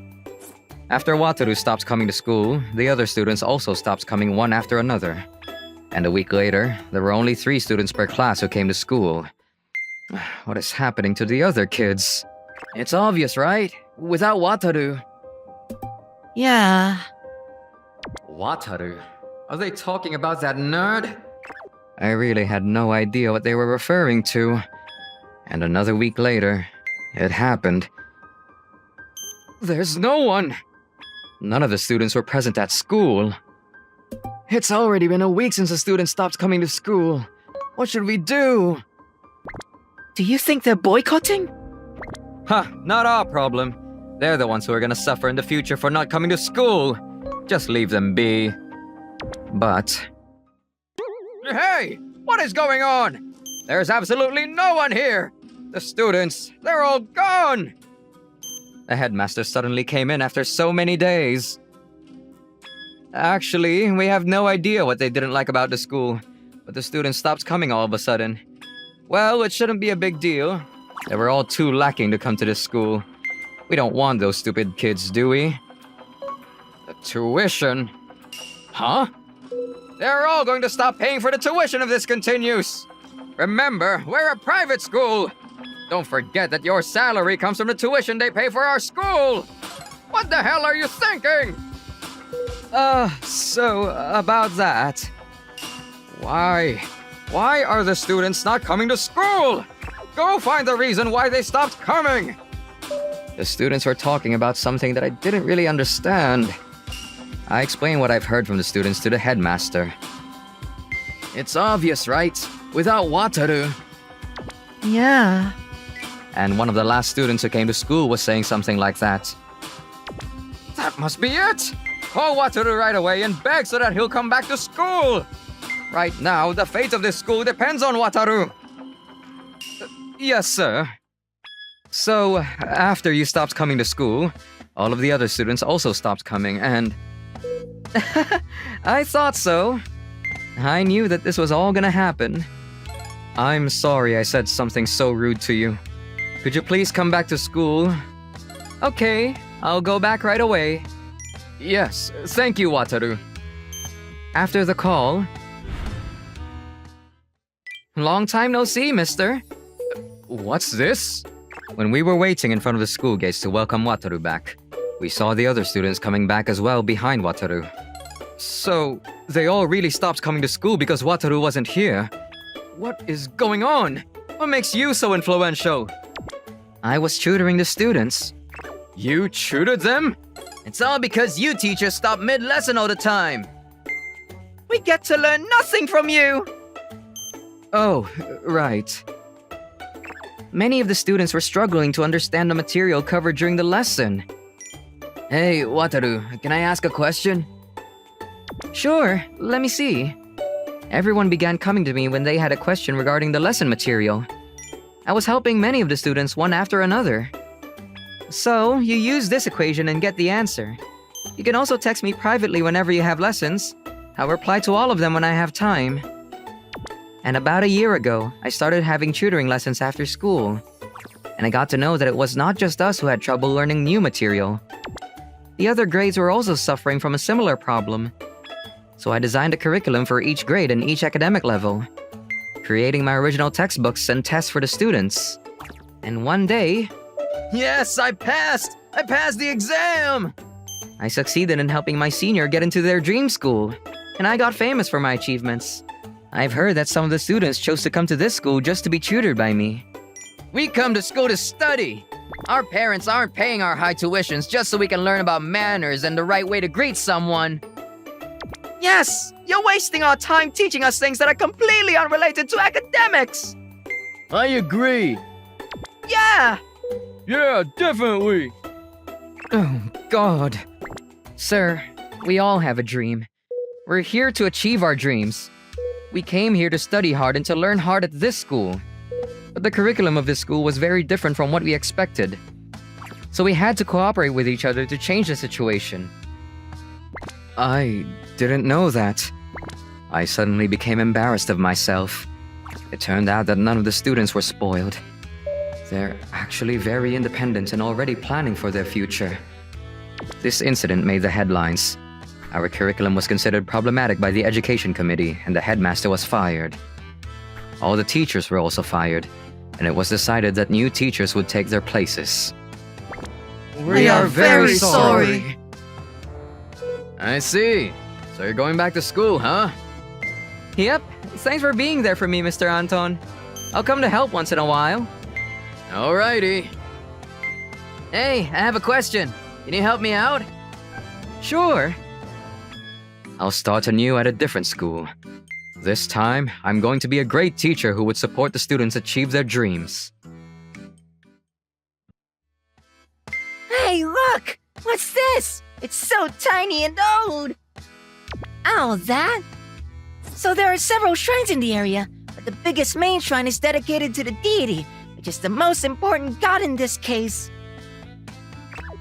S6: After Wataru stops coming to school, the other students also stops coming one after another. And a week later, there were only 3 students per class who came to school. What is happening to the other kids? It's obvious, right? Without Wataru.
S3: Yeah.
S6: Wataru? Are they talking about that nerd? I really had no idea what they were referring to. And another week later, it happened. There's no one! None of the students were present at school. It's already been a week since the students stopped coming to school. What should we do?
S3: Do you think they're boycotting?
S6: Not our problem. They're the ones who are gonna suffer in the future for not coming to school. Just leave them be. But... Hey! What is going on? There's absolutely no one here! The students, they're all gone! The headmaster suddenly came in after so many days. Actually, we have no idea what they didn't like about the school, but the students stopped coming all of a sudden. Well, it shouldn't be a big deal. They were all too lacking to come to this school. We don't want those stupid kids, do we? The tuition? Huh? They're all going to stop paying for the tuition if this continues. Remember, we're a private school. Don't forget that your salary comes from the tuition they pay for our school. What the hell are you thinking? About that. Why? Why are the students not coming to school? Go find the reason why they stopped coming. The students were talking about something that I didn't really understand. I explained what I've heard from the students to the headmaster. It's obvious, right? Without Wataru.
S3: Yeah.
S6: And one of the last students who came to school was saying something like that. That must be it! Call Wataru right away and beg so that he'll come back to school! Right now, the fate of this school depends on Wataru! Yes, sir. So, after you stopped coming to school, all of the other students also stopped coming, and... I thought so. I knew that this was all gonna happen. I'm sorry I said something so rude to you. Could you please come back to school? Okay, I'll go back right away. Yes, thank you, Wataru. After the call... Long time no see, mister. What's this? When we were waiting in front of the school gates to welcome Wataru back, we saw the other students coming back as well behind Wataru. So, they all really stopped coming to school because Wataru wasn't here. What is going on? What makes you so influential? I was tutoring the students. You tutored them? It's all because you teachers stop mid-lesson all the time. We get to learn nothing from you! Oh, right. Many of the students were struggling to understand the material covered during the lesson. Hey, Wataru, can I ask a question? Sure, let me see. Everyone began coming to me when they had a question regarding the lesson material. I was helping many of the students one after another. So, you use this equation and get the answer. You can also text me privately whenever you have lessons. I'll reply to all of them when I have time. And about a year ago, I started having tutoring lessons after school. And I got to know that it was not just us who had trouble learning new material. The other grades were also suffering from a similar problem. So I designed a curriculum for each grade and each academic level, creating my original textbooks and tests for the students. And one day... Yes, I passed! I passed the exam! I succeeded in helping my senior get into their dream school, and I got famous for my achievements. I've heard that some of the students chose to come to this school just to be tutored by me. We come to school to study! Our parents aren't paying our high tuitions just so we can learn about manners and the right way to greet someone. Yes! You're wasting our time teaching us things that are completely unrelated to academics! I agree. Yeah! Yeah, definitely! Oh, God. Sir, we all have a dream. We're here to achieve our dreams. We came here to study hard and to learn hard at this school. But the curriculum of this school was very different from what we expected. So we had to cooperate with each other to change the situation. I didn't know that. I suddenly became embarrassed of myself. It turned out that none of the students were spoiled. They're actually very independent and already planning for their future. This incident made the headlines. Our curriculum was considered problematic by the education committee, and the headmaster was fired. All the teachers were also fired, and it was decided that new teachers would take their places.
S7: We are very sorry.
S6: I see. So you're going back to school, huh? Yep. Thanks for being there for me, Mr. Anton. I'll come to help once in a while. Alrighty. Hey, I have a question. Can you help me out? Sure. I'll start anew at a different school. This time, I'm going to be a great teacher who would support the students achieve their dreams.
S7: Hey, look! What's this? It's so tiny and old! Oh, that? So there are several shrines in the area, but the biggest main shrine is dedicated to the deity, which is the most important god in this case.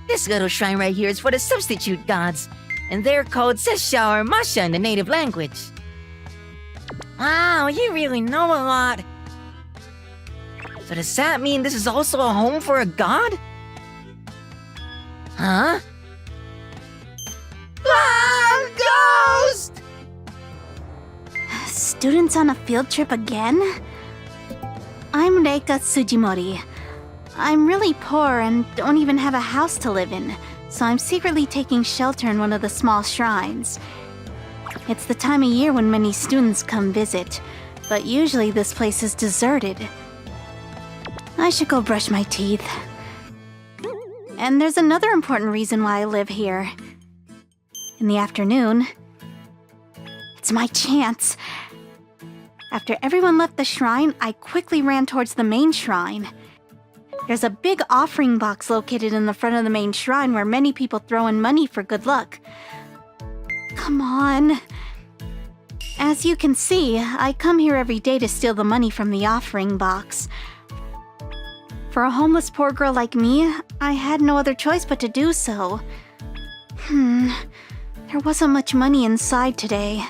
S7: This little shrine right here is for the substitute gods, and they're called Sesha or Masha in the native language. Wow, you really know a lot. So does that mean this is also a home for a god? Huh? Ah, ghost!
S3: Students on a field trip again? I'm Reika Tsujimori. I'm really poor and don't even have a house to live in, so I'm secretly taking shelter in one of the small shrines. It's the time of year when many students come visit, but usually this place is deserted. I should go brush my teeth. And there's another important reason why I live here. In the afternoon, it's my chance. After everyone left the shrine, I quickly ran towards the main shrine. There's a big offering box located in the front of the main shrine where many people throw in money for good luck. Come on. As you can see, I come here every day to steal the money from the offering box. For a homeless poor girl like me, I had no other choice but to do so. There wasn't much money inside today.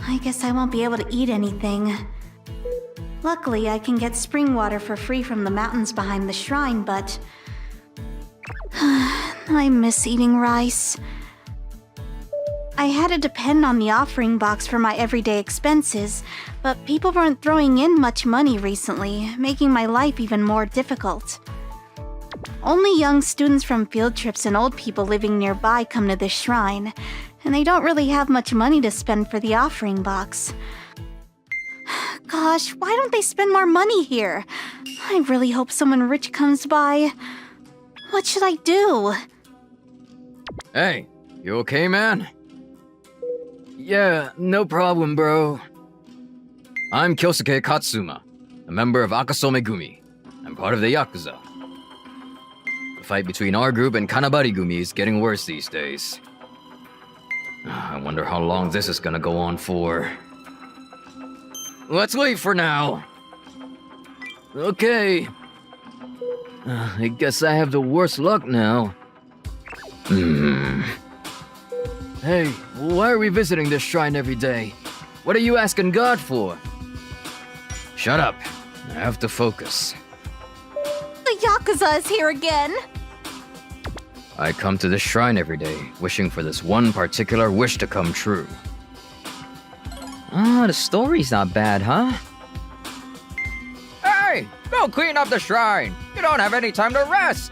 S3: I guess I won't be able to eat anything. Luckily, I can get spring water for free from the mountains behind the shrine, but... I miss eating rice. I had to depend on the offering box for my everyday expenses, but people weren't throwing in much money recently, making my life even more difficult. Only young students from field trips and old people living nearby come to this shrine, and they don't really have much money to spend for the offering box. Gosh, why don't they spend more money here? I really hope someone rich comes by. What should I do?
S6: Hey, you okay, man? Yeah, no problem, bro. I'm Kyosuke Katsuma, a member of Akaso Megumi. I'm part of the Yakuza. The fight between our group and Kanabari Gumi is getting worse these days. I wonder how long this is gonna go on for. Let's leave for now. Okay. I guess I have the worst luck now. Hey, why are we visiting this shrine every day? What are you asking God for? Shut up. I have to focus.
S3: The Yakuza is here again!
S6: I come to this shrine every day, wishing for this one particular wish to come true. Ah, the story's not bad, huh? Hey! Go clean up the shrine! You don't have any time to rest!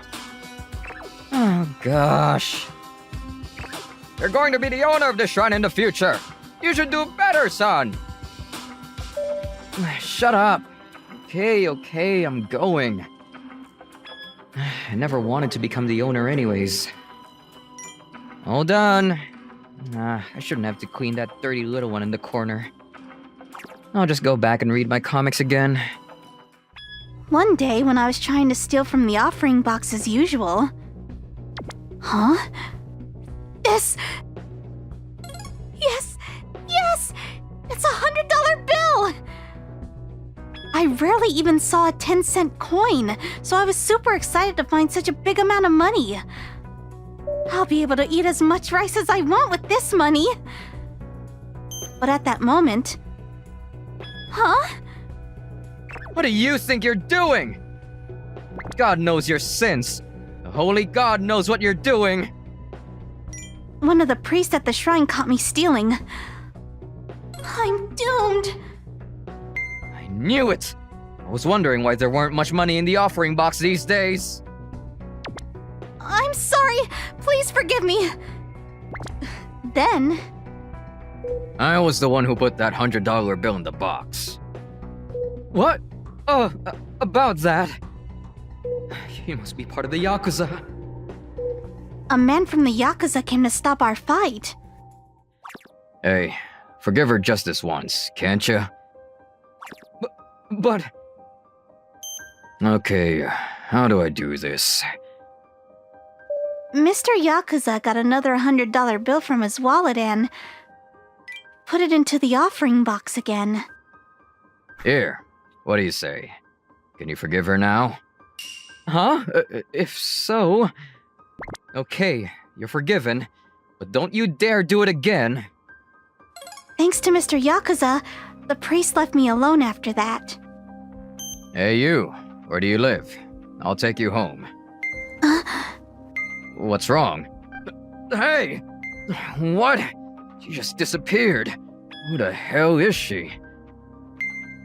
S6: Oh, gosh. You're going to be the owner of the shrine in the future. You should do better, son. Shut up. Okay, I'm going. I never wanted to become the owner anyways. All done. I shouldn't have to clean that dirty little one in the corner. I'll just go back and read my comics again.
S3: One day, when I was trying to steal from the offering box as usual... Huh? Yes! It's $100 bill! I rarely even saw a 10-cent coin, so I was super excited to find such a big amount of money. I'll be able to eat as much rice as I want with this money. But at that moment... Huh?
S6: What do you think you're doing? God knows your sins. The holy God knows what you're doing.
S3: One of the priests at the shrine caught me stealing. I'm doomed.
S6: I knew it. I was wondering why there weren't much money in the offering box these days.
S3: I'm sorry. Please forgive me. Then...
S6: I was the one who put that $100 bill in the box. What? Oh, about that. He must be part of the Yakuza.
S3: A man from the Yakuza came to stop our fight.
S6: Hey, forgive her just this once, can't you? But... Okay, how do I do this?
S3: Mr. Yakuza got another $100 bill from his wallet and... put it into the offering box again.
S6: Here, what do you say? Can you forgive her now? Huh? If so... Okay, you're forgiven, but don't you dare do it again.
S3: Thanks to Mr. Yakuza, the priest left me alone after that.
S6: Hey you, where do you live? I'll take you home. What's wrong? Hey! What? She just disappeared. Who the hell is she?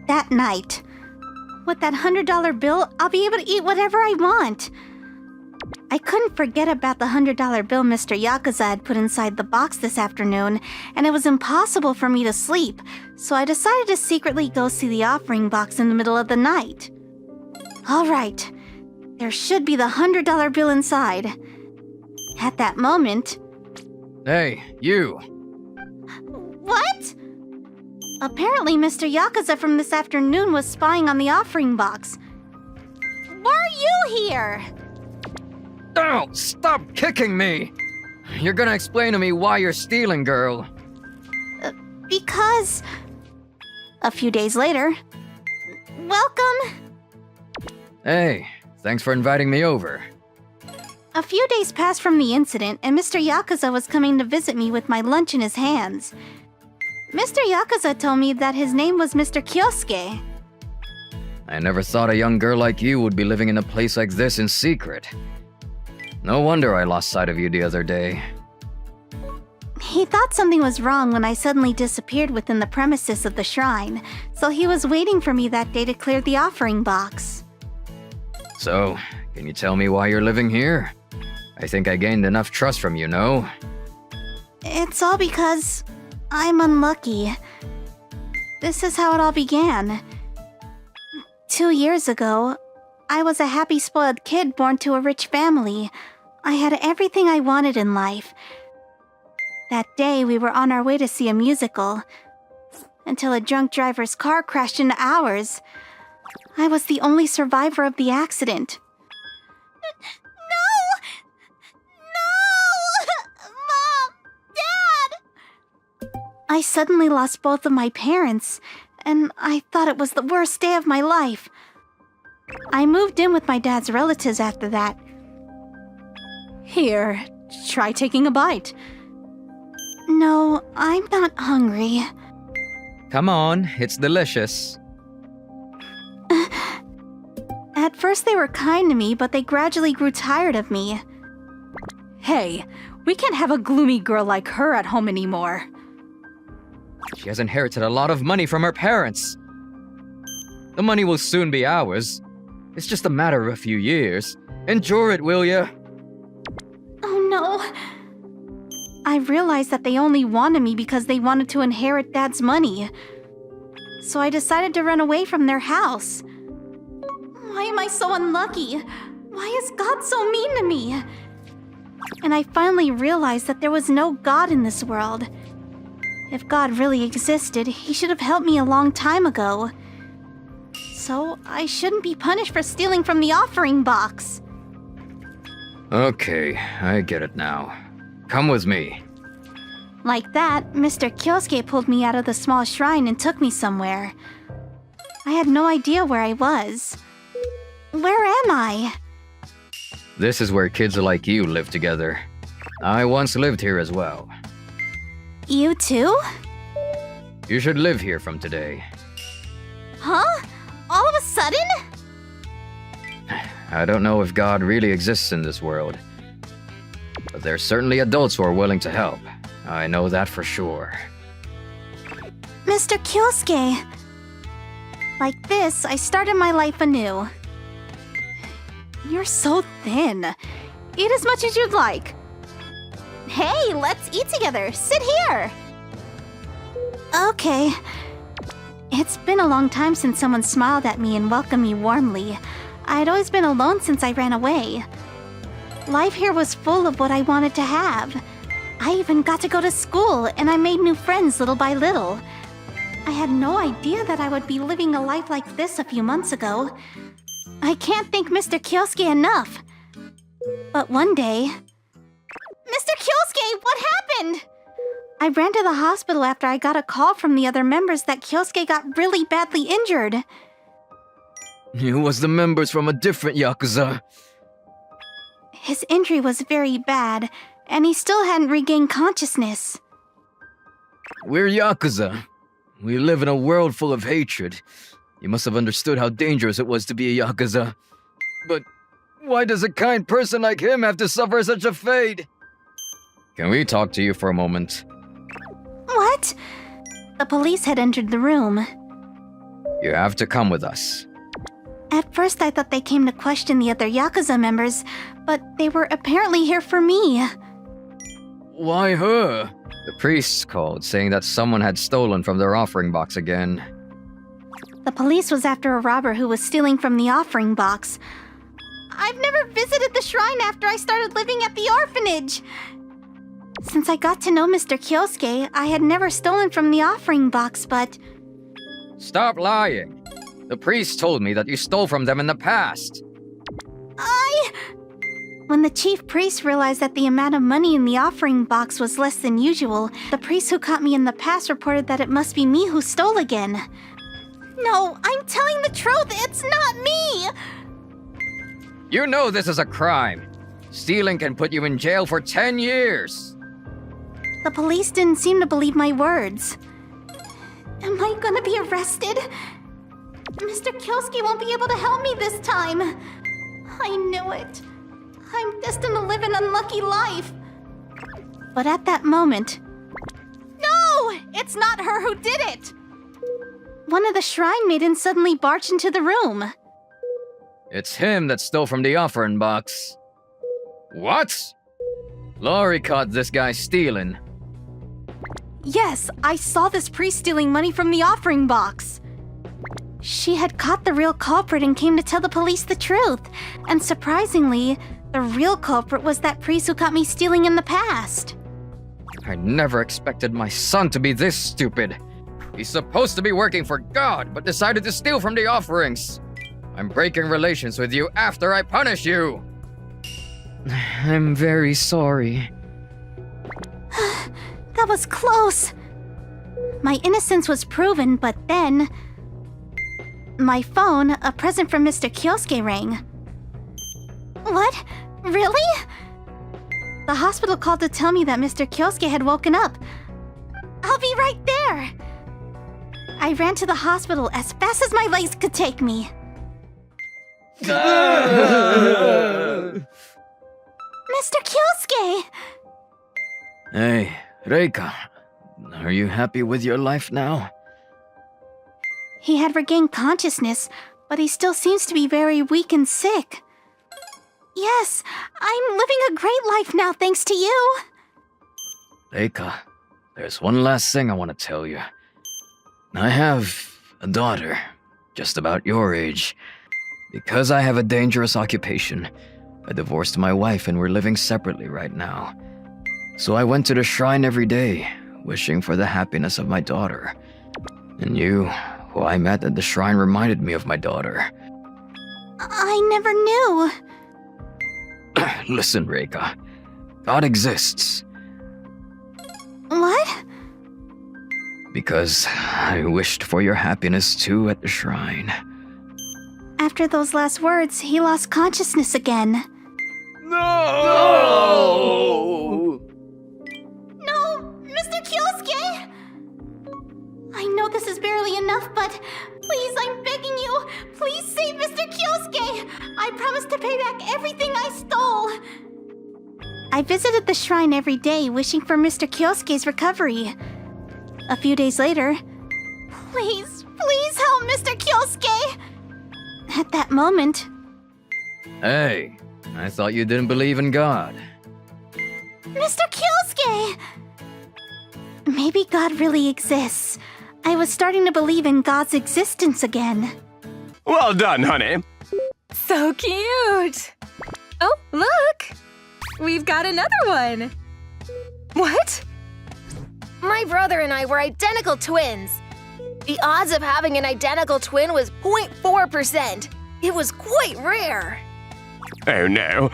S3: That night, with that $100 bill, I'll be able to eat whatever I want. I couldn't forget about the $100 bill Mr. Yakuza had put inside the box this afternoon, and it was impossible for me to sleep, so I decided to secretly go see the offering box in the middle of the night. All right, there should be the $100 bill inside. At that moment...
S6: Hey, you!
S3: What? Apparently, Mr. Yakuza from this afternoon was spying on the offering box. Why are you here?
S6: Oh, stop kicking me! You're gonna explain to me why you're stealing, girl.
S3: Because... A few days later... Welcome!
S6: Hey, thanks for inviting me over.
S3: A few days passed from the incident, and Mr. Yakuza was coming to visit me with my lunch in his hands. Mr. Yakuza told me that his name was Mr. Kyosuke.
S6: I never thought a young girl like you would be living in a place like this in secret. No wonder I lost sight of you the other day.
S3: He thought something was wrong when I suddenly disappeared within the premises of the shrine, so he was waiting for me that day to clear the offering box.
S6: So, can you tell me why you're living here? I think I gained enough trust from you, no?
S3: It's all because I'm unlucky. This is how it all began. 2 years ago, I was a happy, spoiled kid born to a rich family. I had everything I wanted in life. That day, we were on our way to see a musical, until a drunk driver's car crashed into ours. I was the only survivor of the accident. No! Mom! Dad! I suddenly lost both of my parents, and I thought it was the worst day of my life. I moved in with my dad's relatives after that.
S4: Here, try taking a bite.
S3: No, I'm not hungry.
S6: Come on, it's delicious.
S3: At first they were kind to me, but they gradually grew tired of me.
S4: Hey, we can't have a gloomy girl like her at home anymore.
S6: She has inherited a lot of money from her parents. The money will soon be ours. It's just a matter of a few years. Endure it, will ya?
S3: Oh no. I realized that they only wanted me because they wanted to inherit Dad's money. So I decided to run away from their house. Why am I so unlucky? Why is God so mean to me? And I finally realized that there was no God in this world. If God really existed, he should have helped me a long time ago. So I shouldn't be punished for stealing from the offering box.
S6: Okay, I get it now. Come with me.
S3: Like that, Mr. Kyosuke pulled me out of the small shrine and took me somewhere. I had no idea where I was. Where am I?
S6: This is where kids like you live together. I once lived here as well.
S3: You too?
S6: You should live here from today.
S3: Huh? All of a sudden?
S6: I don't know if God really exists in this world. But there's certainly adults who are willing to help. I know that for sure.
S3: Mr. Kyosuke. Like this, I started my life anew.
S4: You're so thin. Eat as much as you'd like.
S3: Hey, let's eat together. Sit here. Okay. It's been a long time since someone smiled at me and welcomed me warmly. I'd always been alone since I ran away. Life here was full of what I wanted to have. I even got to go to school, and I made new friends little by little. I had no idea that I would be living a life like this a few months ago. I can't thank Mr. Kyosuke enough. But one day... Mr. Kyosuke, what happened? I ran to the hospital after I got a call from the other members that Kyosuke got really badly injured.
S6: It was the members from a different Yakuza.
S3: His injury was very bad, and he still hadn't regained consciousness.
S6: We're Yakuza. We live in a world full of hatred. You must have understood how dangerous it was to be a Yakuza. But why does a kind person like him have to suffer such a fate? Can we talk to you for a moment?
S3: What? The police had entered the room.
S6: You have to come with us.
S3: At first I thought they came to question the other Yakuza members, but they were apparently here for me.
S6: Why her? The priests called, saying that someone had stolen from their offering box again.
S3: The police was after a robber who was stealing from the offering box. I've never visited the shrine after I started living at the orphanage. Since I got to know Mr. Kyosuke, I had never stolen from the offering box, but...
S6: Stop lying! The priests told me that you stole from them in the past.
S3: When the chief priest realized that the amount of money in the offering box was less than usual, the priest who caught me in the past reported that it must be me who stole again. No, I'm telling the truth, it's not me!
S6: You know this is a crime. Stealing can put you in jail for 10 years.
S3: The police didn't seem to believe my words. Am I gonna be arrested? Mr. Kyosuke won't be able to help me this time. I knew it. I'm destined to live an unlucky life. But at that moment... No! It's not her who did it! One of the shrine maidens suddenly barged into the room.
S6: It's him that stole from the offering box. What? Lori caught this guy stealing.
S4: Yes, I saw this priest stealing money from the offering box.
S3: She had caught the real culprit and came to tell the police the truth. And surprisingly, the real culprit was that priest who caught me stealing in the past.
S6: I never expected my son to be this stupid. He's supposed to be working for God, but decided to steal from the offerings. I'm breaking relations with you after I punish you. I'm very sorry.
S3: That was close. My innocence was proven, but then... my phone, a present from Mr. Kyosuke, rang. What? Really? The hospital called to tell me that Mr. Kyosuke had woken up. I'll be right there. I ran to the hospital as fast as my legs could take me. Mr. Kyosuke!
S6: Hey, Reika. Are you happy with your life now?
S3: He had regained consciousness, but he still seems to be very weak and sick. Yes, I'm living a great life now thanks to you.
S6: Reika, there's one last thing I want to tell you. I have a daughter, just about your age. Because I have a dangerous occupation, I divorced my wife and we're living separately right now. So I went to the shrine every day, wishing for the happiness of my daughter. And you, who I met at the shrine, reminded me of my daughter.
S3: I never knew.
S6: Listen, Reika. God exists.
S3: What?
S6: Because I wished for your happiness too at the shrine.
S3: After those last words, he lost consciousness again.
S6: No!
S3: No! Mr. Kyosuke! I know this is barely enough, but please, I'm begging you, please save Mr. Kyosuke! I promise to pay back everything I stole! I visited the shrine every day, wishing for Mr. Kyosuke's recovery. A few days later, please help Mr. Kyosuke! At that moment...
S6: Hey, I thought you didn't believe in God.
S3: Mr. Kyosuke! Maybe God really exists. I was starting to believe in God's existence again.
S5: Well done, honey.
S8: So cute! Oh, look! We've got another one! What?
S7: My brother and I were identical twins. The odds of having an identical twin was 0.4%. It was quite rare.
S5: Oh no.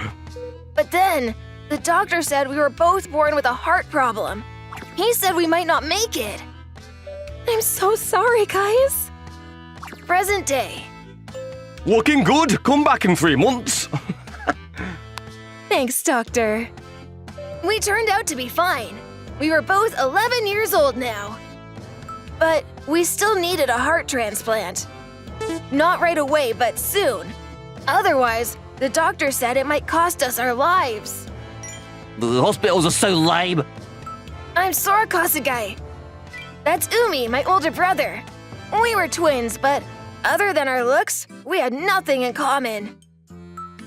S7: But then, the doctor said we were both born with a heart problem. He said we might not make it.
S8: I'm so sorry, guys.
S7: Present day.
S5: Looking good. Come back in 3 months.
S8: Thanks, Doctor.
S7: We turned out to be fine. We were both 11 years old now. But we still needed a heart transplant. Not right away, but soon. Otherwise, the doctor said it might cost us our lives.
S1: The hospitals are so lame.
S7: I'm Sora Kasugai. That's Umi, my older brother. We were twins, but other than our looks, we had nothing in common.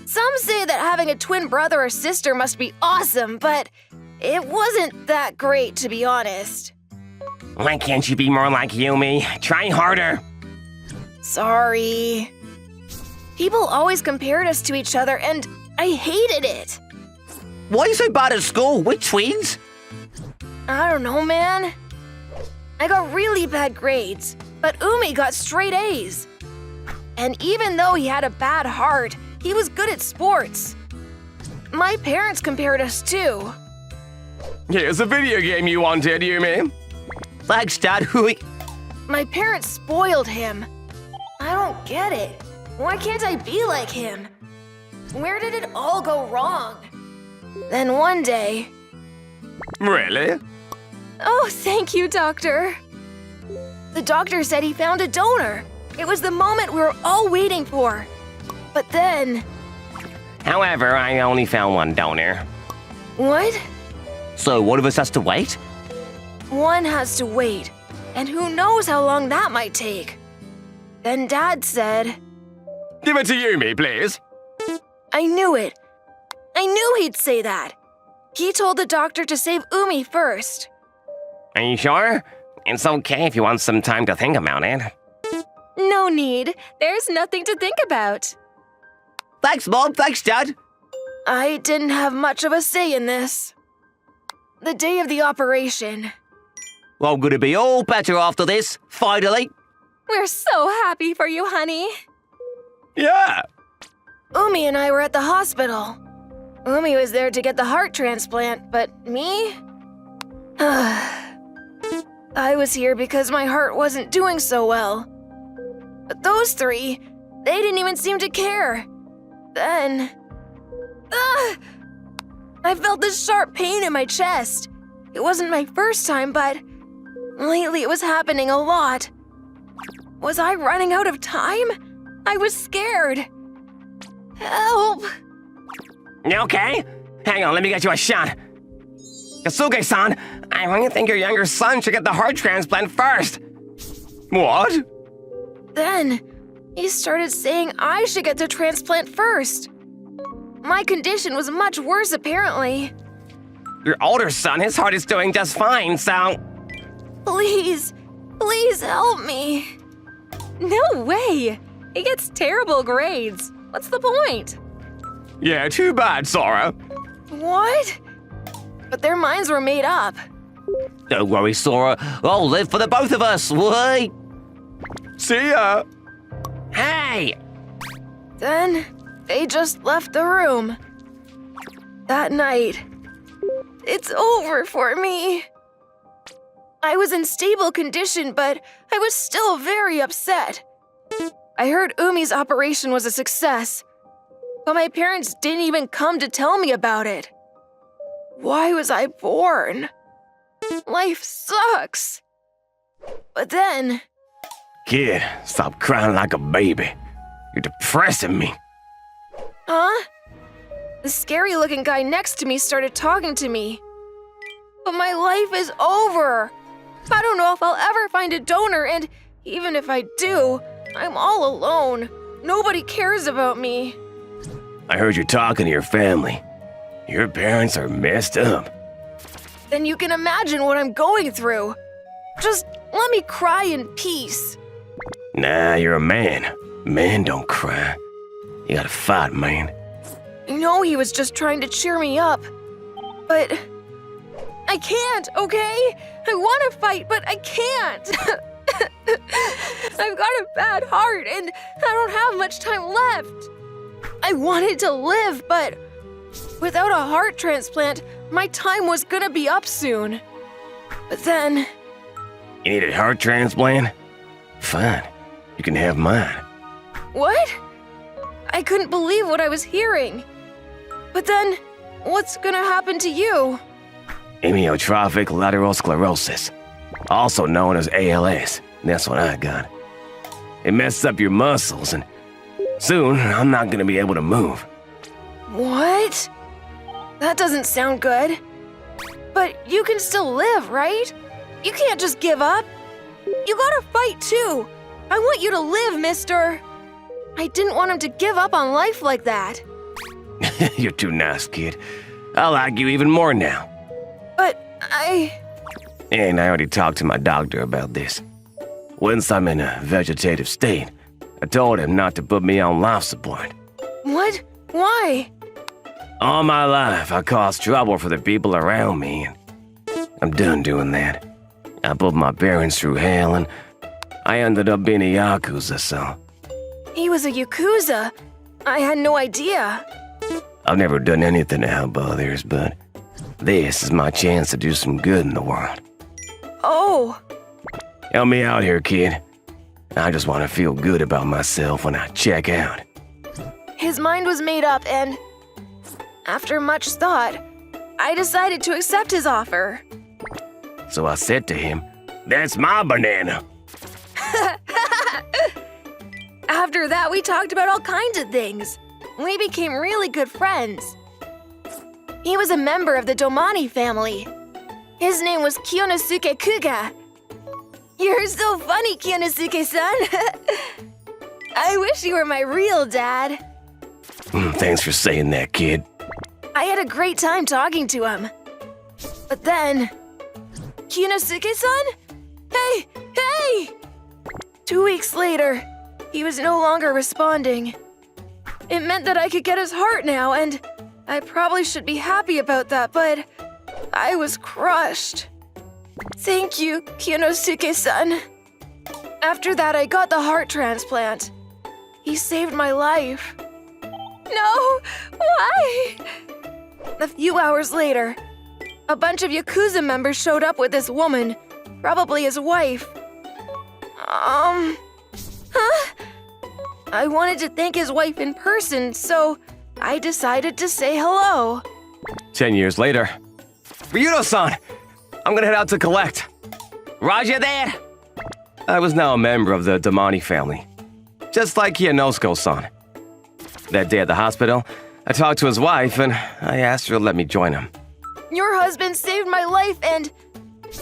S7: Some say that having a twin brother or sister must be awesome, but it wasn't that great, to be honest.
S1: Why can't you be more like Yumi? Try harder.
S7: Sorry. People always compared us to each other, and I hated it.
S1: Why are you so bad at school? We're twins.
S7: I don't know, man. I got really bad grades, but Umi got straight A's. And even though he had a bad heart, he was good at sports. My parents compared us too.
S5: Here's a video game you wanted, Yumi.
S1: Thanks, Dad.
S7: My parents spoiled him. I don't get it. Why can't I be like him? Where did it all go wrong? Then one day...
S5: Really?
S8: Oh, thank you, Doctor. The doctor said he found a donor. It was the moment we were all waiting for. But then...
S1: However, I only found one donor.
S8: What?
S1: So one of us has to wait?
S8: One has to wait. And who knows how long that might take. Then Dad said...
S5: Give it to Yumi, please.
S8: I knew it. I knew he'd say that. He told the doctor to save Umi first.
S1: Are you sure? It's okay if you want some time to think about it.
S8: No need. There's nothing to think about.
S1: Thanks, Mom. Thanks, Dad.
S8: I didn't have much of a say in this. The day of the operation.
S1: I'm gonna be all better after this, finally.
S8: We're so happy for you, honey.
S5: Yeah.
S8: Umi and I were at the hospital. Umi was there to get the heart transplant, but me? I was here because my heart wasn't doing so well. But those three, they didn't even seem to care. Then... I felt this sharp pain in my chest. It wasn't my first time, but lately it was happening a lot. Was I running out of time? I was scared. Help!
S1: You okay? Hang on, let me get you a shot. Kasuge-san, I really think your younger son should get the heart transplant first.
S5: What?
S8: Then, he started saying I should get the transplant first. My condition was much worse, apparently.
S1: Your older son, his heart is doing just fine, so...
S8: Please, please help me.
S4: No way! He gets terrible grades. What's the point?
S5: Yeah, too bad, Sora.
S8: What? But their minds were made up.
S1: Don't worry, Sora. I'll live for the both of us, wait.
S5: See ya.
S1: Hey!
S8: Then, they just left the room. That night, it's over for me. I was in stable condition, but I was still very upset. I heard Umi's operation was a success, but my parents didn't even come to tell me about it. Why was I born? Life sucks. But then...
S1: Kid, stop crying like a baby. You're depressing me.
S8: Huh? The scary-looking guy next to me started talking to me. But my life is over. I don't know if I'll ever find a donor, and even if I do, I'm all alone. Nobody cares about me.
S1: I heard you talking to your family. Your parents are messed up.
S8: Then you can imagine what I'm going through. Just let me cry in peace.
S1: Nah, you're a man. Men don't cry. You gotta fight, man.
S8: I know he was just trying to cheer me up, but I can't, okay? I want to fight, but I can't. I've got a bad heart, and I don't have much time left. I wanted to live, but without a heart transplant, my time was gonna be up soon. But then...
S1: You need a heart transplant? Fine. You can have mine.
S8: What? I couldn't believe what I was hearing. But then, what's gonna happen to you?
S1: Amyotrophic lateral sclerosis, also known as ALS. That's what I got. It messes up your muscles, and soon I'm not gonna be able to move.
S8: What? That doesn't sound good. But you can still live, right? You can't just give up. You gotta fight too. I want you to live, mister. I didn't want him to give up on life like that.
S1: You're too nice, kid. I like you even more now.
S8: But
S1: And I already talked to my doctor about this. Once I'm in a vegetative state, I told him not to put me on life support.
S8: What? Why?
S1: All my life, I caused trouble for the people around me, and I'm done doing that. I put my parents through hell, and I ended up being a Yakuza, so...
S8: He was a Yakuza. I had no idea.
S1: I've never done anything to help others, but this is my chance to do some good in the world.
S8: Oh,
S1: Help me out here, kid. I just want to feel good about myself when I check out.
S8: his mind was made up, and after much thought, I decided to accept his offer.
S1: So I said to him, "That's my banana."
S8: After that, we talked about all kinds of things. We became really good friends. He was a member of the Domani family. His name was Kyonosuke Kuga. You're so funny, Kyonosuke-san. I wish you were my real dad.
S2: Thanks for saying that, kid.
S8: I had a great time talking to him. But then... Kyonosuke-san? Hey! 2 weeks later, he was no longer responding. It meant that I could get his heart now, and I probably should be happy about that, but I was crushed. Thank you, Kyonosuke-san. After that, I got the heart transplant. He saved my life. No! Why? A few hours later, a bunch of Yakuza members showed up with this woman, probably his wife. I wanted to thank his wife in person, so I decided to say hello.
S2: 10 years later. Ryudo-san! I'm gonna head out to collect.
S1: Roger that.
S2: I was now a member of the Damani family. Just like Kianosuke-san. That day at the hospital, I talked to his wife and I asked her to let me join him.
S8: Your husband saved my life, and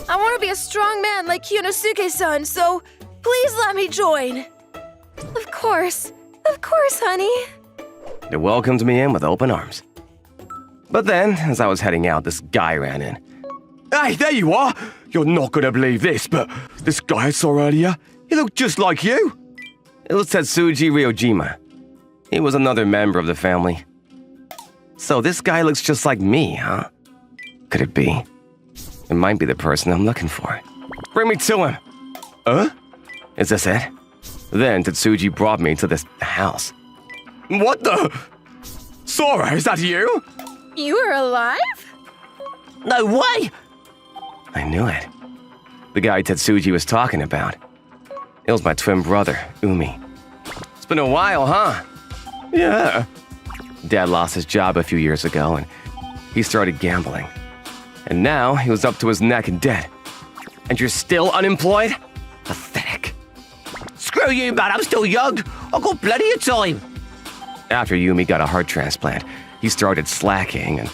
S8: I want to be a strong man like Kyonosuke-san, so please let me join. Of course, honey.
S2: They welcomed me in with open arms. But then, as I was heading out, this guy ran in.
S5: Hey, there you are! You're not gonna believe this, but this guy I saw earlier, he looked just like you.
S2: It was Tetsuji Ryojima. He was another member of the family. So this guy looks just like me, huh? Could it be? It might be the person I'm looking for. Bring me to him!
S5: Huh?
S2: Is this it? Then Tetsuji brought me to this house.
S5: What the? Sora, is that you?
S8: You are alive?
S1: No way.
S2: I knew it. The guy Tetsuji was talking about. It was my twin brother, Umi. It's been a while, huh?
S5: Yeah.
S2: Dad lost his job a few years ago and he started gambling. And now he was up to his neck in debt. And you're still unemployed? Pathetic.
S1: Screw you, man. I'm still young. I've got plenty of time.
S2: After Yumi got a heart transplant, he started slacking and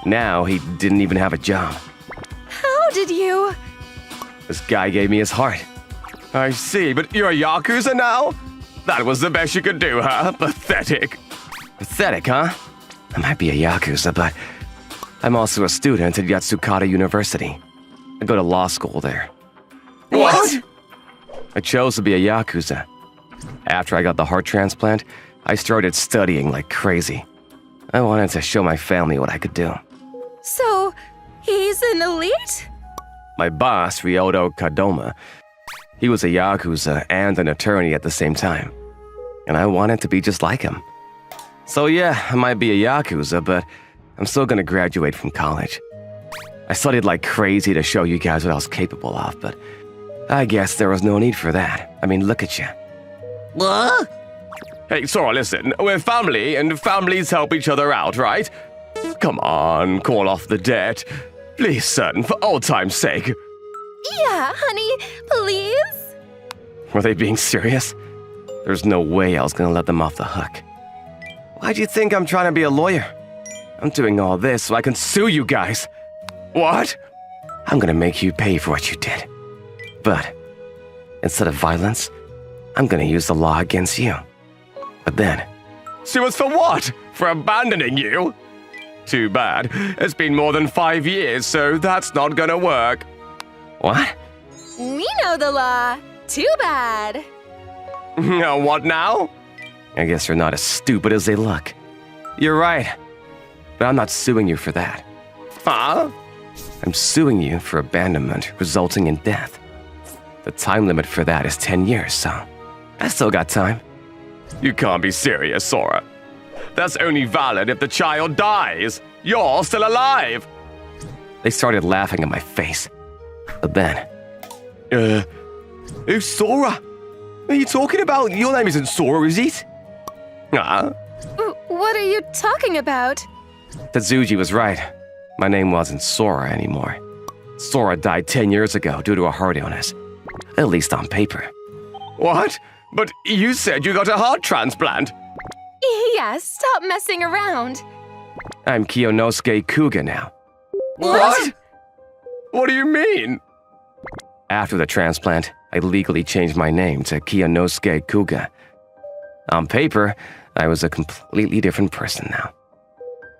S2: now he didn't even have a job.
S8: How did you?
S2: This guy gave me his heart.
S5: I see, but you're a Yakuza now? That was the best you could do, huh? Pathetic.
S2: Pathetic, huh? I might be a Yakuza, but I'm also a student at Yatsukata University. I go to law school there.
S5: What?
S2: I chose to be a Yakuza. After I got the heart transplant, I started studying like crazy. I wanted to show my family what I could do.
S8: So, he's an elite?
S2: My boss, Ryoto Kadoma, he was a Yakuza and an attorney at the same time. And I wanted to be just like him. So yeah, I might be a Yakuza, but I'm still gonna graduate from college. I studied like crazy to show you guys what I was capable of, but I guess there was no need for that. I mean, look at you.
S1: What?
S5: Hey, Sora, listen. We're family, and families help each other out, right? Come on, call off the debt. Please, son, for old time's sake.
S8: Yeah, honey, please?
S2: Were they being serious? There's no way I was gonna let them off the hook. Why'd you think I'm trying to be a lawyer? I'm doing all this so I can sue you guys.
S5: What?
S2: I'm gonna make you pay for what you did. But instead of violence, I'm gonna use the law against you. But then...
S5: Sue us for what? For abandoning you? Too bad. It's been more than 5 years, so that's not gonna work.
S2: What?
S8: We know the law. Too bad.
S5: What now?
S2: I guess you're not as stupid as they look. You're right. But I'm not suing you for that.
S5: Huh?
S2: I'm suing you for abandonment resulting in death. The time limit for that is 10 years, so I still got time.
S5: You can't be serious, Sora. That's only valid if the child dies. You're still alive.
S2: They started laughing at my face. But then...
S5: Who's Sora? What are you talking about? Your name isn't Sora, is it?
S8: What are you talking about?
S2: Tetsuji was right. My name wasn't Sora anymore. Sora died 10 years ago due to a heart illness. At least on paper.
S5: What? But you said you got a heart transplant.
S8: Yeah, stop messing around.
S2: I'm Kiyonosuke Kuga now.
S5: What? What do you mean?
S2: After the transplant, I legally changed my name to Kiyonosuke Kuga. On paper, I was a completely different person now.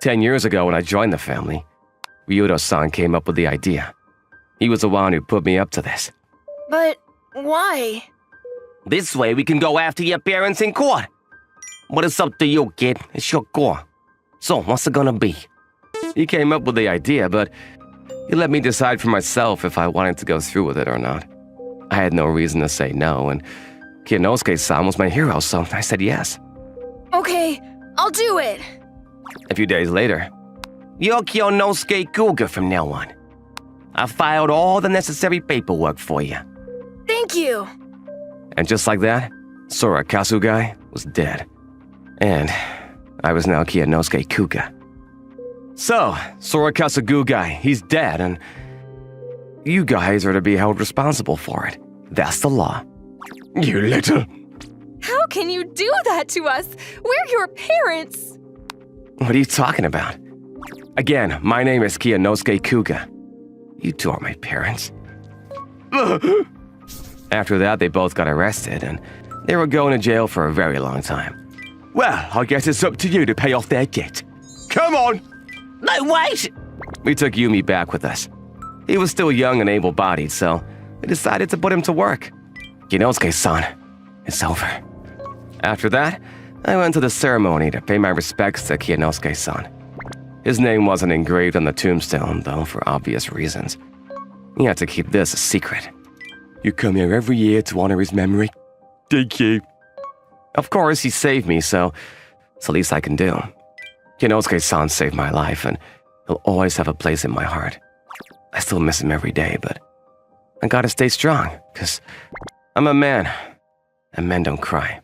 S2: 10 years ago when I joined the family, Ryudo-san came up with the idea. He was the one who put me up to this.
S8: But why?
S1: This way we can go after your parents in court. But it's up to you, kid. It's your call. So, what's it gonna be?
S2: He came up with the idea, but he let me decide for myself if I wanted to go through with it or not. I had no reason to say no, and Kiyonosuke-san was my hero, so I said yes.
S8: Okay, I'll do it.
S2: A few days later,
S1: You're Kiyonosuke Kuga from now on. I filed all the necessary paperwork for you.
S8: Thank you.
S2: and just like that, Sora Kasugai was dead. And I was now Kiyonosuke Kuga. So, Sora Kasugai, he's dead, and you guys are to be held responsible for it. That's the law.
S5: You little...
S8: How can you do that to us? We're your parents.
S2: What are you talking about? Again, my name is Kiyonosuke Kuga. You two are my parents. After that, they both got arrested, and they were going to jail for a very long time.
S5: Well, I guess it's up to you to pay off their debt. Come on!
S1: No, wait!
S2: We took Yumi back with us. He was still young and able-bodied, so we decided to put him to work. Kiyonosuke-san, it's over. After that, I went to the ceremony to pay my respects to Kiyonosuke-san. His name wasn't engraved on the tombstone, though, for obvious reasons. He had to keep this a secret.
S5: You come here every year to honor his memory? Thank you.
S2: Of course, he saved me, so it's the least I can do. Kiyonosuke-san saved my life, and he'll always have a place in my heart. I still miss him every day, but I gotta stay strong, because I'm a man, and men don't cry.